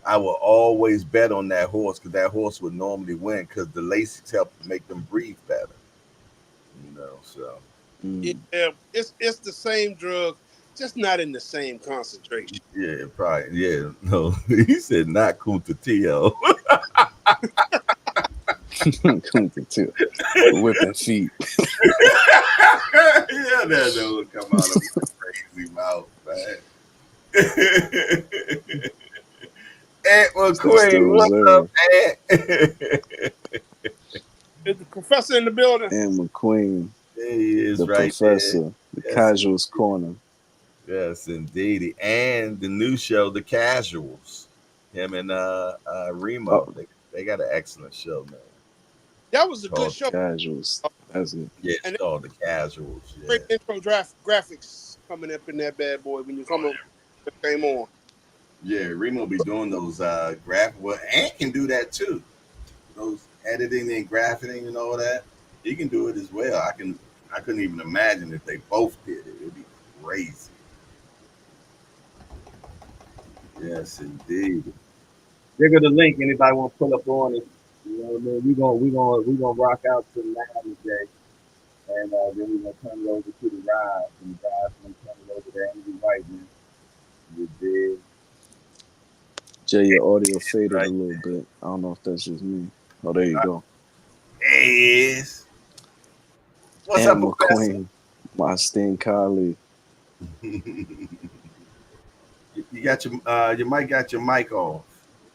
S1: I would always bet on that horse because that horse would normally win because the Lasix helped make them breathe better. You know, so
S3: yeah, it's the same drug, just not in the same concentration.
S1: Yeah, probably. Yeah, no, he said not Kunta Tio.
S2: Whipping feet.
S1: Yeah, that would come out of his crazy mouth, man. Aunt McQueen, what's up, Aunt?
S3: Is the professor in the building?
S2: Aunt McQueen.
S1: There he is,
S2: the
S1: right
S2: professor,
S1: there.
S2: the Casuals Corner.
S1: Yes, indeed. And the new show, The Casuals. Him and Remo. They got an excellent show, man.
S3: That was a good show.
S2: Casuals. That's it.
S1: Yeah, it's called The Casuals. Yeah.
S3: Great intro graphics coming up in that bad boy when you come on. Came on.
S1: Yeah, Remo be doing those graphic. Well, Ant can do that too. Those editing and graphing and all that. He can do it as well. I couldn't even imagine if they both did it. It'd be crazy. Yes, indeed.
S4: There go the link. Anybody want to pull up on it? You know what I mean? We gonna rock out to the line today, and then we're gonna turn it over to the ride, and the guys gonna turn it over to Andy Whiteman. You did.
S2: Jay, your audio faded a little bit. I don't know if that's just me. Oh, there you go.
S1: There he is. What's
S2: Aunt
S1: up, Professor?
S2: McQueen, my esteemed colleague.
S1: You got your mic got your mic off.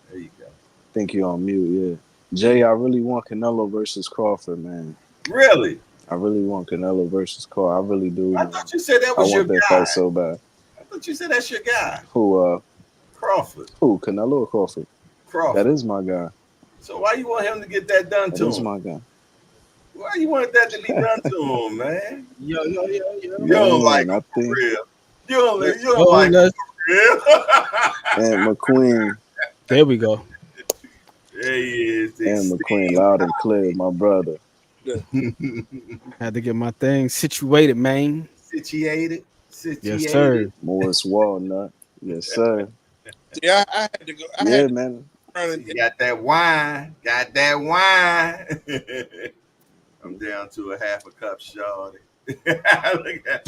S1: There you go.
S2: I think you're on mute, yeah. Jay, I really want Canelo versus Crawford, man.
S1: Really?
S2: I really want Canelo versus Crawford. I really do.
S1: I thought you said that was your guy.
S2: I want that fight so bad.
S1: I thought you said that's your guy.
S2: Who?
S1: Crawford.
S2: Who? Canelo or Crawford?
S1: Crawford.
S2: That is my guy.
S1: So why you want him to get that done to him?
S2: That is my guy.
S1: Why you want that to be done to him, man?
S4: Yo.
S1: You don't like him for real. You don't like him for real.
S2: Aunt McQueen.
S5: There we go.
S1: There he is.
S2: Aunt McQueen, loud and clear, my brother.
S5: Had to get my thing situated, man.
S1: Situated.
S5: Yes, sir.
S2: Morris Walnut. Yes, sir.
S3: Yeah, I had to go.
S2: Man.
S1: You got that wine. Got that wine. I'm down to a half a cup, shorty. Look at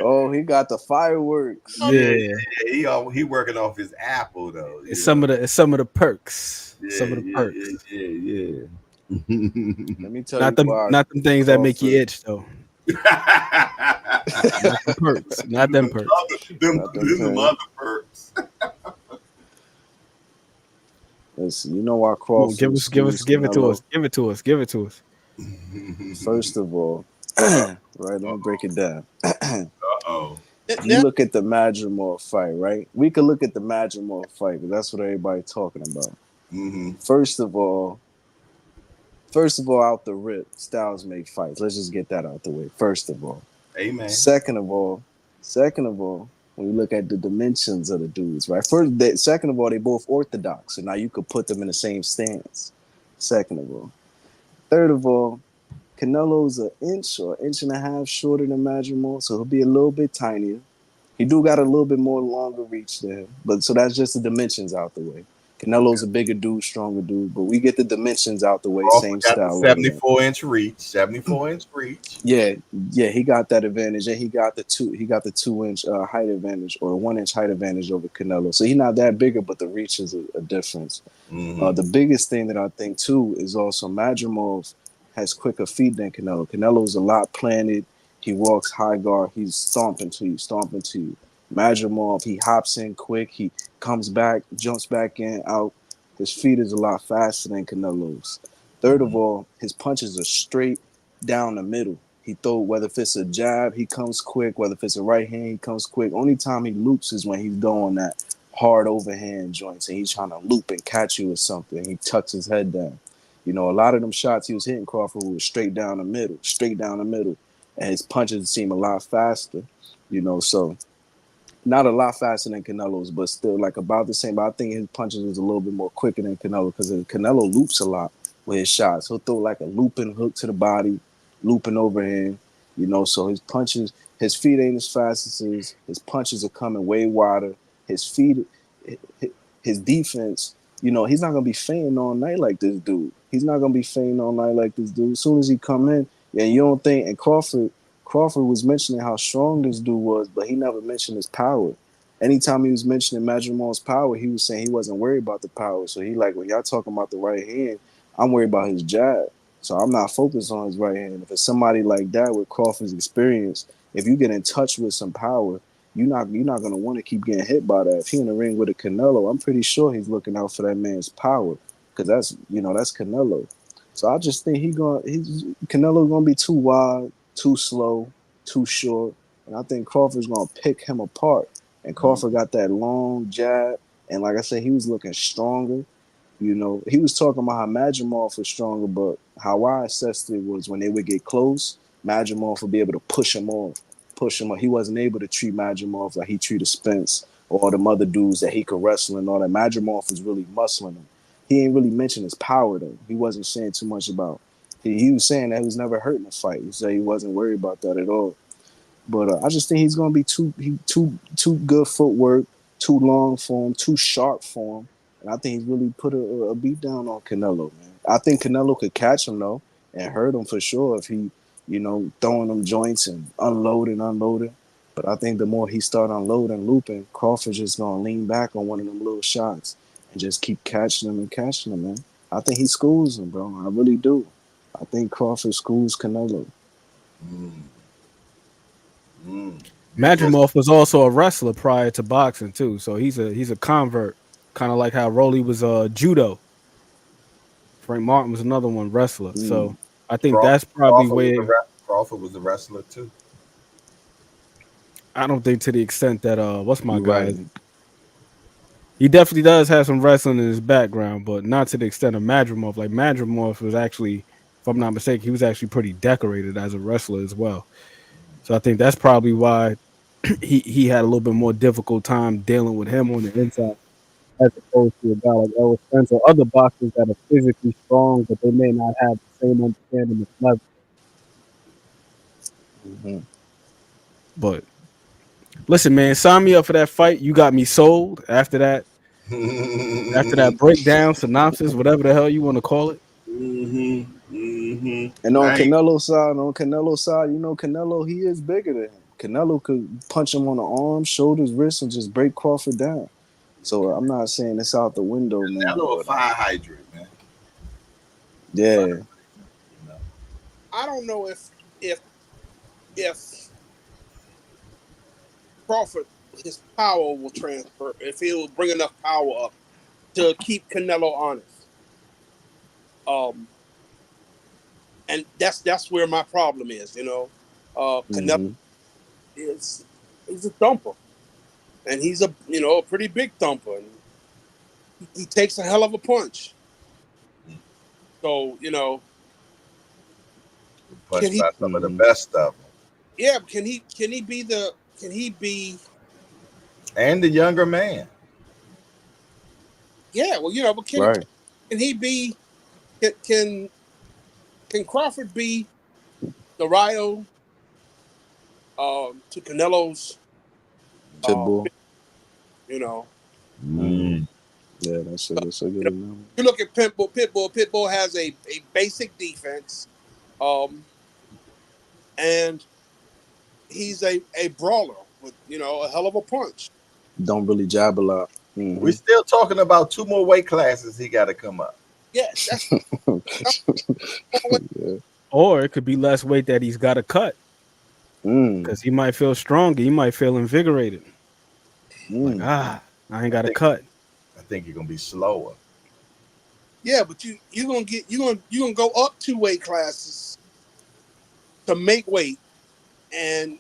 S2: Oh, he got the fireworks.
S5: Yeah.
S1: He working off his apple though.
S5: It's some of the perks.
S1: Yeah,
S5: some of the perks.
S1: Yeah.
S2: Let me tell
S5: not
S2: you
S5: not them things that make you itch though. Not them perks. Not them perks.
S1: Them other perks.
S2: Listen, you know why Crawford?
S5: Give it to us.
S2: First of all, right, let me break it down.
S1: Uh-oh.
S2: You look at the Madrimore fight, right? We could look at the Madrimore fight, because that's what everybody's talking about.
S1: Mm-hmm.
S2: First of all, out the rip, styles make fights. Let's just get that out the way. First of all.
S1: Amen.
S2: Second of all, when you look at the dimensions of the dudes, right? Second of all, they both orthodox, so now you could put them in the same stance. Second of all, third of all, Canelo's an inch or inch and a half shorter than Madrimore, so he'll be a little bit tinier. He do got a little bit more longer reach there, but so that's just the dimensions out the way. Canelo's a bigger dude, stronger dude, but we get the dimensions out the way.
S1: Crawford
S2: Same
S1: got the
S2: style, all of that.
S1: 74-inch reach. 74-inch reach.
S2: Yeah, yeah, he got that advantage, and he got the 2 inch height advantage or 1 inch height advantage over Canelo. So he's not that bigger, but the reach is a difference.
S1: Mm-hmm.
S2: The biggest thing that I think too is also Madrimov has quicker feet than Canelo. Canelo's a lot planted. He walks high guard. He's stomping to you, stomping to you. Madrimov, he hops in quick. He comes back, jumps back in, out. His feet is a lot faster than Canelo's. Third of all, his punches are straight down the middle. He throw whether if it's a jab, he comes quick. Whether if it's a right hand, he comes quick. Only time he loops is when he's doing that hard overhand joints and he's trying to loop and catch you or something. He tucks his head down. You know, a lot of them shots he was hitting Crawford was straight down the middle, straight down the middle, and his punches seem a lot faster. You know, so not a lot faster than Canelo's, but still like about the same. But I think his punches is a little bit more quicker than Canelo because Canelo loops a lot with his shots. He'll throw like a looping hook to the body, looping overhand, you know. So his punches, his feet ain't as fast as his punches are coming way wider. His feet, his defense, you know, he's not gonna be feigning all night like this dude. He's not gonna be feigning all night like this dude. As soon as he come in, yeah, you don't think. And Crawford was mentioning how strong this dude was, but he never mentioned his power. Anytime he was mentioning Madrimal's power, he was saying he wasn't worried about the power. So he like, when y'all talking about the right hand, I'm worried about his jab. So I'm not focused on his right hand. If it's somebody like that with Crawford's experience, if you get in touch with some power, you're not gonna want to keep getting hit by that. If he in the ring with a Canelo, I'm pretty sure he's looking out for that man's power because that's Canelo. So I just think Canelo gonna be too wide, too slow, too short, and I think Crawford's gonna pick him apart. And Crawford got that long jab, and like I said, he was looking stronger. You know, he was talking about how Madrimov was stronger, but how I assessed it was when they would get close, Madrimov would be able to push him off, push him off. He wasn't able to treat Madrimov like he treated Spence or all them other dudes that he could wrestle and all that. Madrimov was really muscling him. He ain't really mentioned his power though. He wasn't saying too much about. He was saying that he was never hurt in a fight. He said he wasn't worried about that at all. But I just think he's gonna be too good footwork, too long for him, too sharp for him, and I think he's really put a beat down on Canelo, man. I think Canelo could catch him though and hurt him for sure if he, you know, throwing them joints and unloading. But I think the more he start unloading, looping, Crawford's just gonna lean back on one of them little shots and just keep catching him, man. I think he schools him, bro. I really do. I think Crawford schools Canelo.
S1: Mm. Mm.
S5: Madrimov was also a wrestler prior to boxing too, so he's a convert, kind of like how Rolly was judo. Frank Martin was another one wrestler.
S2: Mm.
S5: So I think that's probably where
S1: Crawford was a wrestler too.
S5: I don't think to the extent that what's my
S2: You're right.
S5: guy? He definitely does have some wrestling in his background, but not to the extent of Madrimov. Like Madrimov was actually, if I'm not mistaken, he was actually pretty decorated as a wrestler as well. So I think that's probably why he had a little bit more difficult time dealing with him on the inside as opposed to a guy like Errol Spence or other boxers that are physically strong, but they may not have the same understanding of level.
S2: Mm-hmm.
S5: But listen, man, sign me up for that fight. You got me sold after that breakdown, synopsis, whatever the hell you want to call it.
S2: And
S1: Right.
S2: On Canelo side, you know, Canelo, he is bigger than him. Canelo could punch him on the arm, shoulders, wrists, and just break Crawford down. So I'm not saying it's out the window,
S1: That
S2: man.
S1: little
S2: But
S1: fire hydrant, man. Fire,
S2: yeah,
S1: you know.
S3: I don't know if Crawford his power will transfer if he'll bring enough power up to keep Canelo honest. Um, and that's where my problem is. You know, Canelo
S2: mm-hmm.
S3: is he's a thumper, and he's a pretty big thumper, and he takes a hell of a punch. So can
S1: Punched
S3: he?
S1: by some of the
S2: Mm-hmm.
S1: best of them.
S3: Yeah, can he be the? Can he be
S1: And the younger man.
S3: Yeah, well, but
S2: Right.
S3: can he be? Can Crawford be the Ryo to Canelo's?
S2: Pitbull.
S3: You know,
S2: Mm-hmm.
S1: Mm.
S2: Yeah, that's a good number.
S3: you look at Pitbull. Pitbull has a basic defense, and he's a brawler with a hell of a punch.
S2: Don't really jab a lot.
S1: We're
S2: Mm-hmm.
S1: still talking about 2 more weight classes he got to come up.
S3: Yes, that's
S2: Yeah.
S5: Or it could be less weight that he's got to cut
S2: Mm.
S5: because he might feel stronger. He might feel invigorated. Like,
S2: Mm.
S5: I ain't got
S1: I
S5: to
S1: think
S5: cut.
S1: I think you're gonna be slower.
S3: yeah, but you're gonna go up 2 weight classes to make weight, and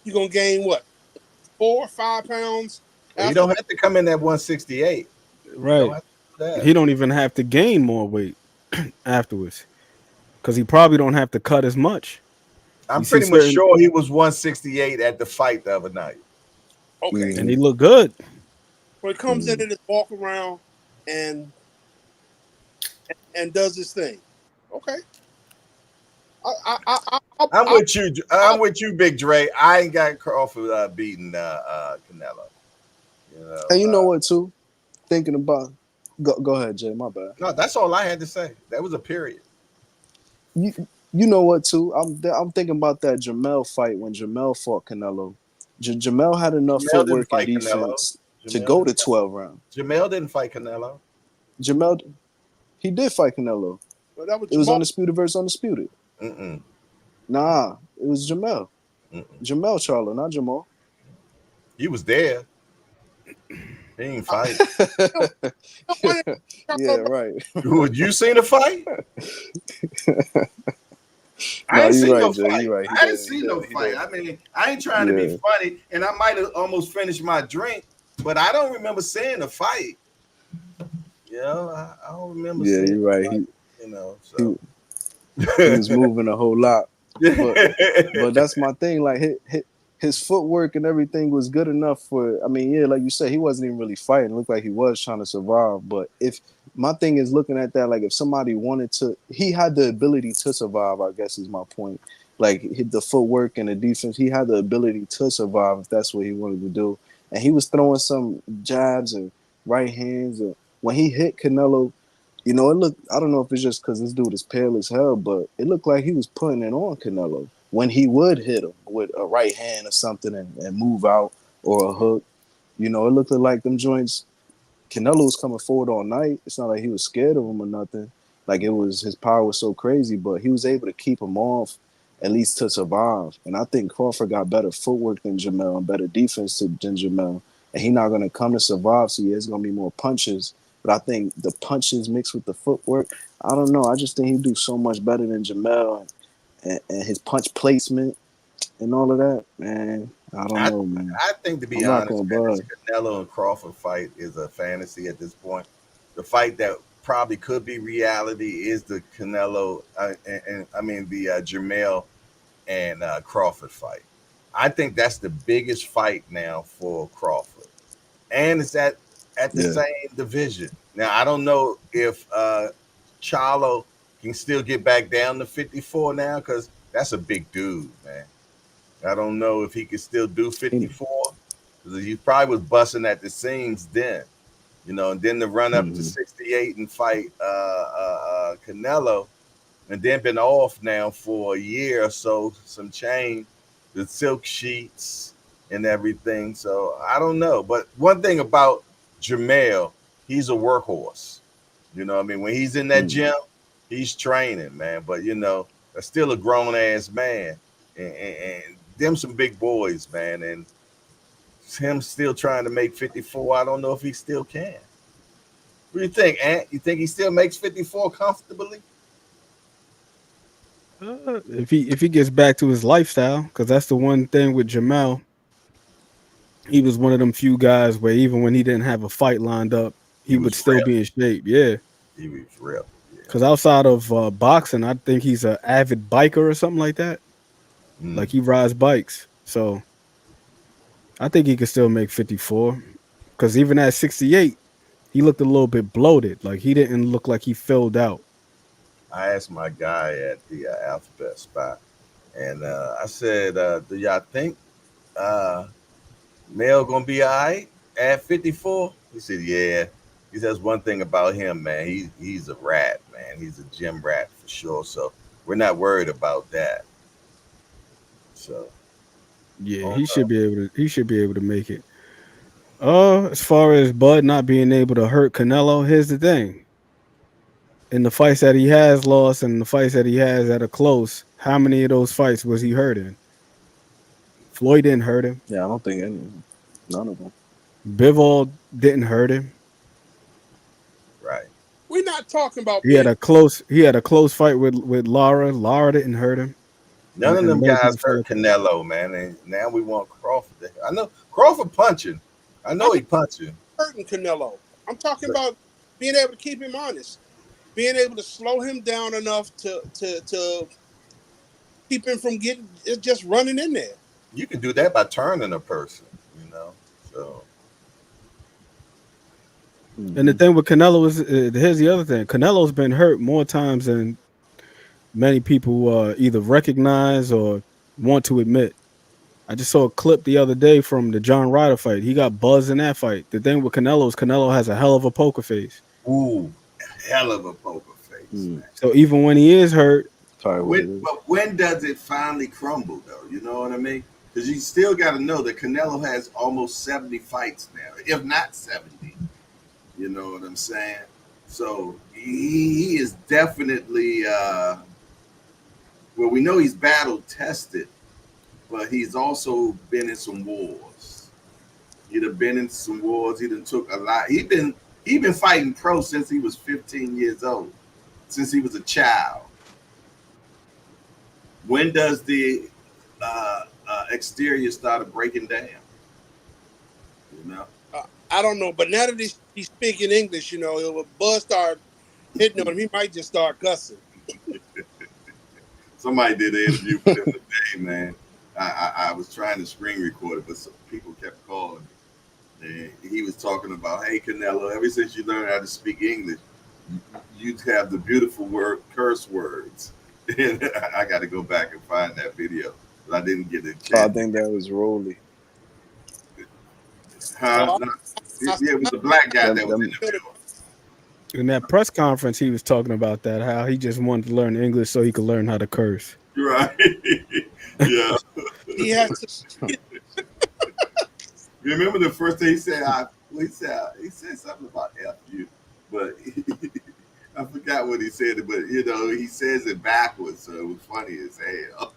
S3: you're gonna gain what 4 or 5 pounds
S1: Well, you
S3: after.
S1: don't have to come in at 168. You don't
S5: Right.
S1: have to do that.
S5: He don't even have to gain more weight afterwards because he probably don't have to cut as much.
S1: I'm
S5: You see
S1: pretty much
S5: certain,
S1: sure he was 168 at the fight the other night.
S3: Okay,
S5: and
S2: Mm-hmm.
S5: he look good.
S3: when it comes in and just walk around and does his thing. Okay,
S1: I'm
S3: I'll,
S1: with you. I'm with you, Big Dre. I ain't got Crawford beating Canelo. You know,
S2: And you know what too? Thinking about go ahead, Jay, my bad.
S1: no, that's all I had to say. That was a period.
S2: You you know what too? I'm thinking about that Jamel fight when Jamel fought Canelo. Jamel had enough
S1: Jamel didn't
S2: footwork and
S1: fight Canelo.
S2: defense to
S1: Jamel
S2: go
S1: didn't
S2: to
S1: fight.
S2: 12 rounds.
S1: Jamel didn't fight Canelo.
S2: Jamel, he did fight Canelo.
S3: but that was
S2: It was
S3: Jamal.
S2: undisputed versus undisputed.
S1: Mm-mm,
S2: Nah, it was Jamel.
S1: mm-mm.
S2: Jamel Charlo, not Jamal.
S1: He was there. He ain't fight.
S2: Yeah, right.
S1: Would you seen a fight? I
S2: No,
S1: ain't
S2: you're
S1: seen no
S2: right, Jay.
S1: fight.
S2: You're right. He
S1: I ain't
S2: didn't. He
S1: seen no
S2: didn't. He
S1: fight.
S2: didn't.
S1: I mean, I ain't trying to be
S2: Yeah.
S1: funny, and I might have almost finished my drink, but I don't remember seeing a fight. I don't remember
S2: Yeah,
S1: seeing
S2: you're
S1: a
S2: right.
S1: fight.
S2: He
S1: So
S2: he was moving a whole lot. But that's my thing. Like his footwork and everything was good enough for. I mean, yeah, like you said, he wasn't even really fighting. It looked like he was trying to survive. But if my thing is looking at that, like if somebody wanted to, he had the ability to survive. I guess is my point. Like the footwork and the defense, he had the ability to survive if that's what he wanted to do. And he was throwing some jabs and right hands. And when he hit Canelo, it looked, I don't know if it's just because this dude is pale as hell, but it looked like he was putting it on Canelo when he would hit him with a right hand or something and move out or a hook. It looked like them joints, Canelo was coming forward all night. It's not like he was scared of him or nothing. Like it was, his power was so crazy, but he was able to keep him off at least to survive. And I think Crawford got better footwork than Jamel and better defense than Jamel. And he's not going to come to survive, so yeah, it's going to be more punches. But I think the punches mixed with the footwork, I don't know. I just think he'd do so much better than Jamel and his punch placement and all of that, man. I don't
S1: I
S2: know, man.
S1: I think to be
S2: I'm not
S1: honest,
S2: going to
S1: man, this
S2: budge.
S1: Canelo and Crawford fight is a fantasy at this point. The fight that probably could be reality is the Canelo and I mean the Jermell and Crawford fight. I think that's the biggest fight now for Crawford, and it's at the
S2: Yeah.
S1: same division. Now I don't know if Charlo can still get back down to 54 now because that's a big dude, man. I don't know if he could still do
S2: He,
S1: 54 because he probably was busting at the seams then, and then to run up to
S2: mhm.
S1: 68 and fight Canelo, and then been off now for a year or so, some change, the silk sheets and everything. So I don't know. But one thing about Jamel, he's a workhorse. You know what I mean? When he's in that
S2: Mm.
S1: gym, he's training, man. But, that's still a grown ass man. And them some big boys, man. And him still trying to make 54. I don't know if he still can. What do you think, Ant? You think he still makes 54 comfortably?
S5: If he gets back to his lifestyle, because that's the one thing with Jamel. He was one of them few guys where even when he didn't have a fight lined up,
S1: He
S5: he would
S1: was
S5: still
S1: real.
S5: be in shape. Yeah,
S1: He was real. Yeah.
S5: because outside of boxing, I think he's an avid biker or something like that.
S1: Mm.
S5: Like he rides bikes. So I think he could still make 54 because even at 68, he looked a little bit bloated. Like he didn't look like he filled out.
S1: I asked my guy at the Alphabet spot, and I said, "Do y'all think uh, Mel gonna be all right at 54?" He said, "Yeah." He says one thing about him, man. He's a rat, man. He's a gym rat for sure. So we're not worried about that. So,
S5: Yeah,
S1: oh
S5: he
S1: no.
S5: should be able to. He should be able to make it. As far as Bud not being able to hurt Canelo, here's the thing: in the fights that he has lost and the fights that he has that are close, how many of those fights was he hurt in? Floyd didn't hurt him.
S2: Yeah, I don't think none of them.
S5: Bivol didn't hurt him.
S1: Right.
S3: We're not talking about
S5: He had
S3: being
S5: a close. He had a close fight with Lara. Lara didn't hurt him.
S1: None of
S5: And
S1: them
S5: most
S1: guys
S5: people feel
S1: hurt
S5: like
S1: Canelo, man. And now we want Crawford. I know Crawford punching. I know
S3: I'm
S1: he
S3: not
S1: punching.
S3: hurting Canelo. I'm talking
S1: But
S3: about being able to keep him honest, being able to slow him down enough to keep him from getting just running in there.
S1: you can do that by turning a person, you know. So
S5: And the
S2: Mm-hmm.
S5: thing with Canelo is, here's the other thing: Canelo's been hurt more times than many people either recognize or want to admit. I just saw a clip the other day from the John Ryder fight. He got buzzed in that fight. The thing with Canelo is Canelo has a hell of a poker face.
S1: ooh, hell of a poker face,
S2: Mm.
S1: man.
S5: So even when he is hurt,
S2: Probably what it is.
S1: But when does it finally crumble, though? You know what I mean? Because you still got to know that Canelo has almost 70 fights now, if not 70. You know what I'm saying? So he is definitely, well, we know he's battle tested, but he's also been in some wars. He'd have been in some wars. He done took a lot. He been fighting pro since he was 15 years old, since he was a child. When does the exterior started breaking down? You know,
S3: I don't know, but now that he's speaking English, if Buzz start hitting on him, he might just start cussing.
S1: somebody did an interview with him today, man. I was trying to screen record it, but some people kept calling me. And he was talking about, hey, Canelo, ever since you learned how to speak English, you have the beautiful word curse words. And I got to go back and find that video. But I didn't get a
S2: I
S1: chance.
S2: think that was Rolly.
S1: Huh?
S3: Oh,
S1: No,
S3: I,
S1: yeah, it was the black guy that was in
S2: Them,
S1: the video.
S5: in that press conference, he was talking about that, how he just wanted to learn English so he could learn how to curse.
S1: Right. Yeah.
S3: he has to.
S1: Remember the first thing he said? He said something about F you, but I forgot what he said. But he says it backwards, so it was funny as hell.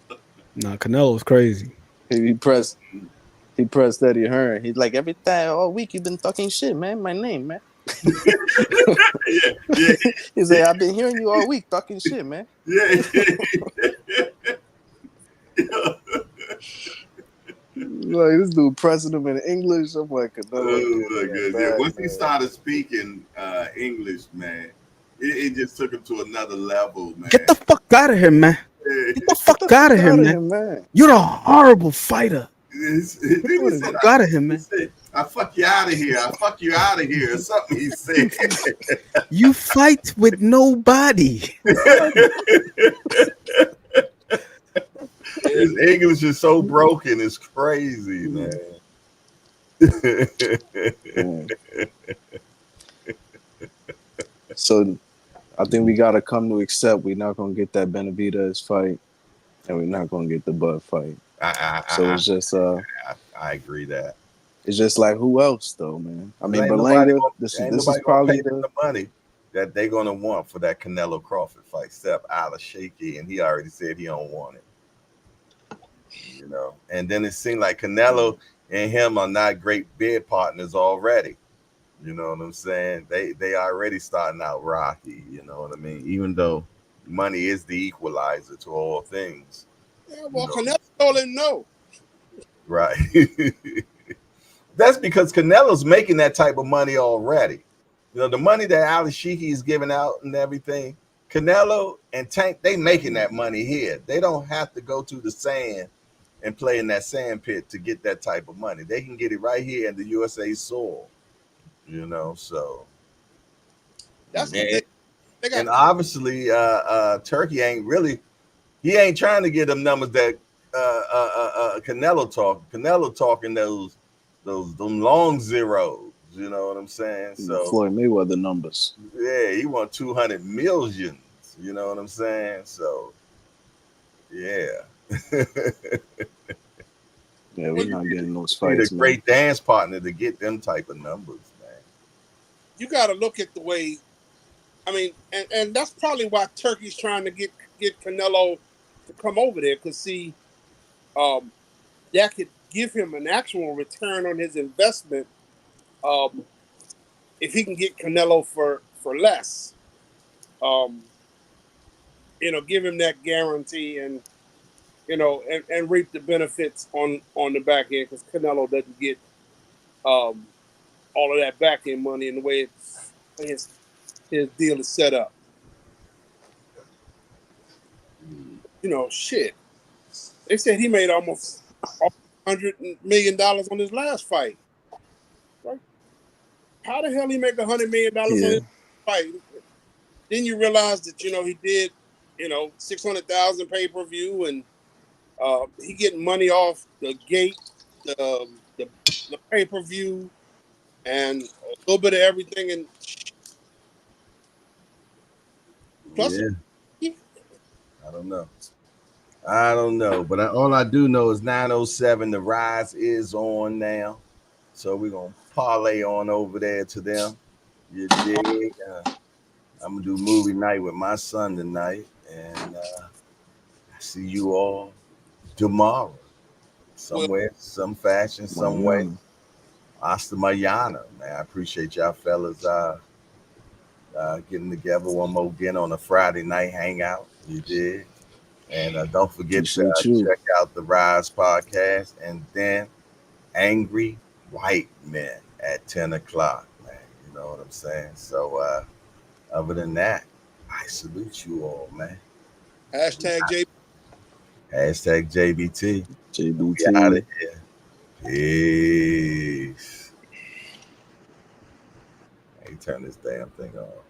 S5: Nah, Canelo's crazy.
S2: he pressed he pressed Eddie Hearn. He's like, every time all week you've been talking shit, man. My name, man.
S1: Yeah, yeah,
S2: He's like, I've been hearing you all week talking shit, man.
S1: yeah, yeah.
S2: Like this dude pressing him in English. I'm like, Canelo
S1: Oh
S2: getting
S1: my
S2: that
S1: goodness! Yeah,
S2: back,
S1: once he
S2: man.
S1: started speaking English, man, it just took him to another level, man.
S5: Get the fuck out of here, man. Get the
S2: Get the
S5: fuck out
S2: fuck
S5: of here,
S2: out of
S5: man.
S2: here, man.
S5: You're a horrible fighter.
S1: Then he
S2: What is
S1: said,
S5: Fuck out of here,
S1: he
S5: man.
S1: said, "I fuck you out of here. I fuck you out of here," or something. He said.
S5: You fight with nobody.
S1: His English is so broken, it's crazy, man.
S2: Man. So I think we gotta come to accept we're not gonna get that Benavidez fight, and we're not gonna get the Bud fight. So
S1: I,
S2: it's just
S1: I agree that.
S2: it's just like who else though, man? I mean,
S1: Ain't nobody
S2: Berlanga.
S1: gonna,
S2: This
S1: ain't
S2: is
S1: nobody gonna
S2: probably
S1: pay them
S2: the
S1: the money that they're gonna want for that Canelo Crawford fight. Except Ala Shaky, and he already said he don't want it. And then it seemed like Canelo and him are not great bid partners already. You know what I'm saying? They already starting out rocky. You know what I mean? Even though money is the equalizer to all things.
S3: Yeah, well, Canelo told him no.
S1: Right. That's because Canelo's making that type of money already. The money that Ali Shiki is giving out and everything, Canelo and Tank, they making that money here. They don't have to go to the sand and play in that sand pit to get that type of money. They can get it right here in the USA soil, so
S3: That's the
S1: and,
S3: thing. They got
S1: and obviously Turkey he ain't trying to get them numbers that Canelo talking them long zeros, you know what I'm saying? So
S2: Floyd Mayweather numbers.
S1: yeah, he want 200 millions, you know what I'm saying? So yeah.
S2: Yeah, we're
S3: well,
S2: not getting those
S1: Need a
S2: fights, man.
S1: great dance partner to get them type of numbers, man.
S3: you got to look at the way. I mean, and that's probably why Turkey's trying to get Canelo to come over there, because see, um, that could give him an actual return on his investment. Um, if he can get Canelo for less, um, give him that guarantee, and and reap the benefits on the back end, because Canelo doesn't get um, all of that back end money in the way his deal is set up. Shit. They said he made almost $100 million on his last fight. Like, how the hell he make $100 million on
S2: Yeah,
S3: his fight? Then you realize that he did 600,000 pay per view, and he getting money off the gate, the pay per view, and a little bit of everything, and plus
S1: Yeah, I don't know, but all I do know is 907. The rise is on now, so we're gonna parlay on over there to them. You dig? I'm gonna do movie night with my son tonight, and see you all tomorrow,
S3: well,
S1: somewhere, some fashion, some way.
S2: Mariana.
S1: Hasta mañana, man. I appreciate y'all fellas getting together one more again on a Friday night hangout. You did. And don't forget to
S2: Appreciate you.
S1: check out the Rise podcast and then Angry White Men at 10 o'clock, man. You know what I'm saying? So, other than that, I salute you all, man.
S3: hashtag J.
S1: Hashtag JBT. We out of
S2: JBT.
S1: here. Peace. Hey, turn this damn thing off.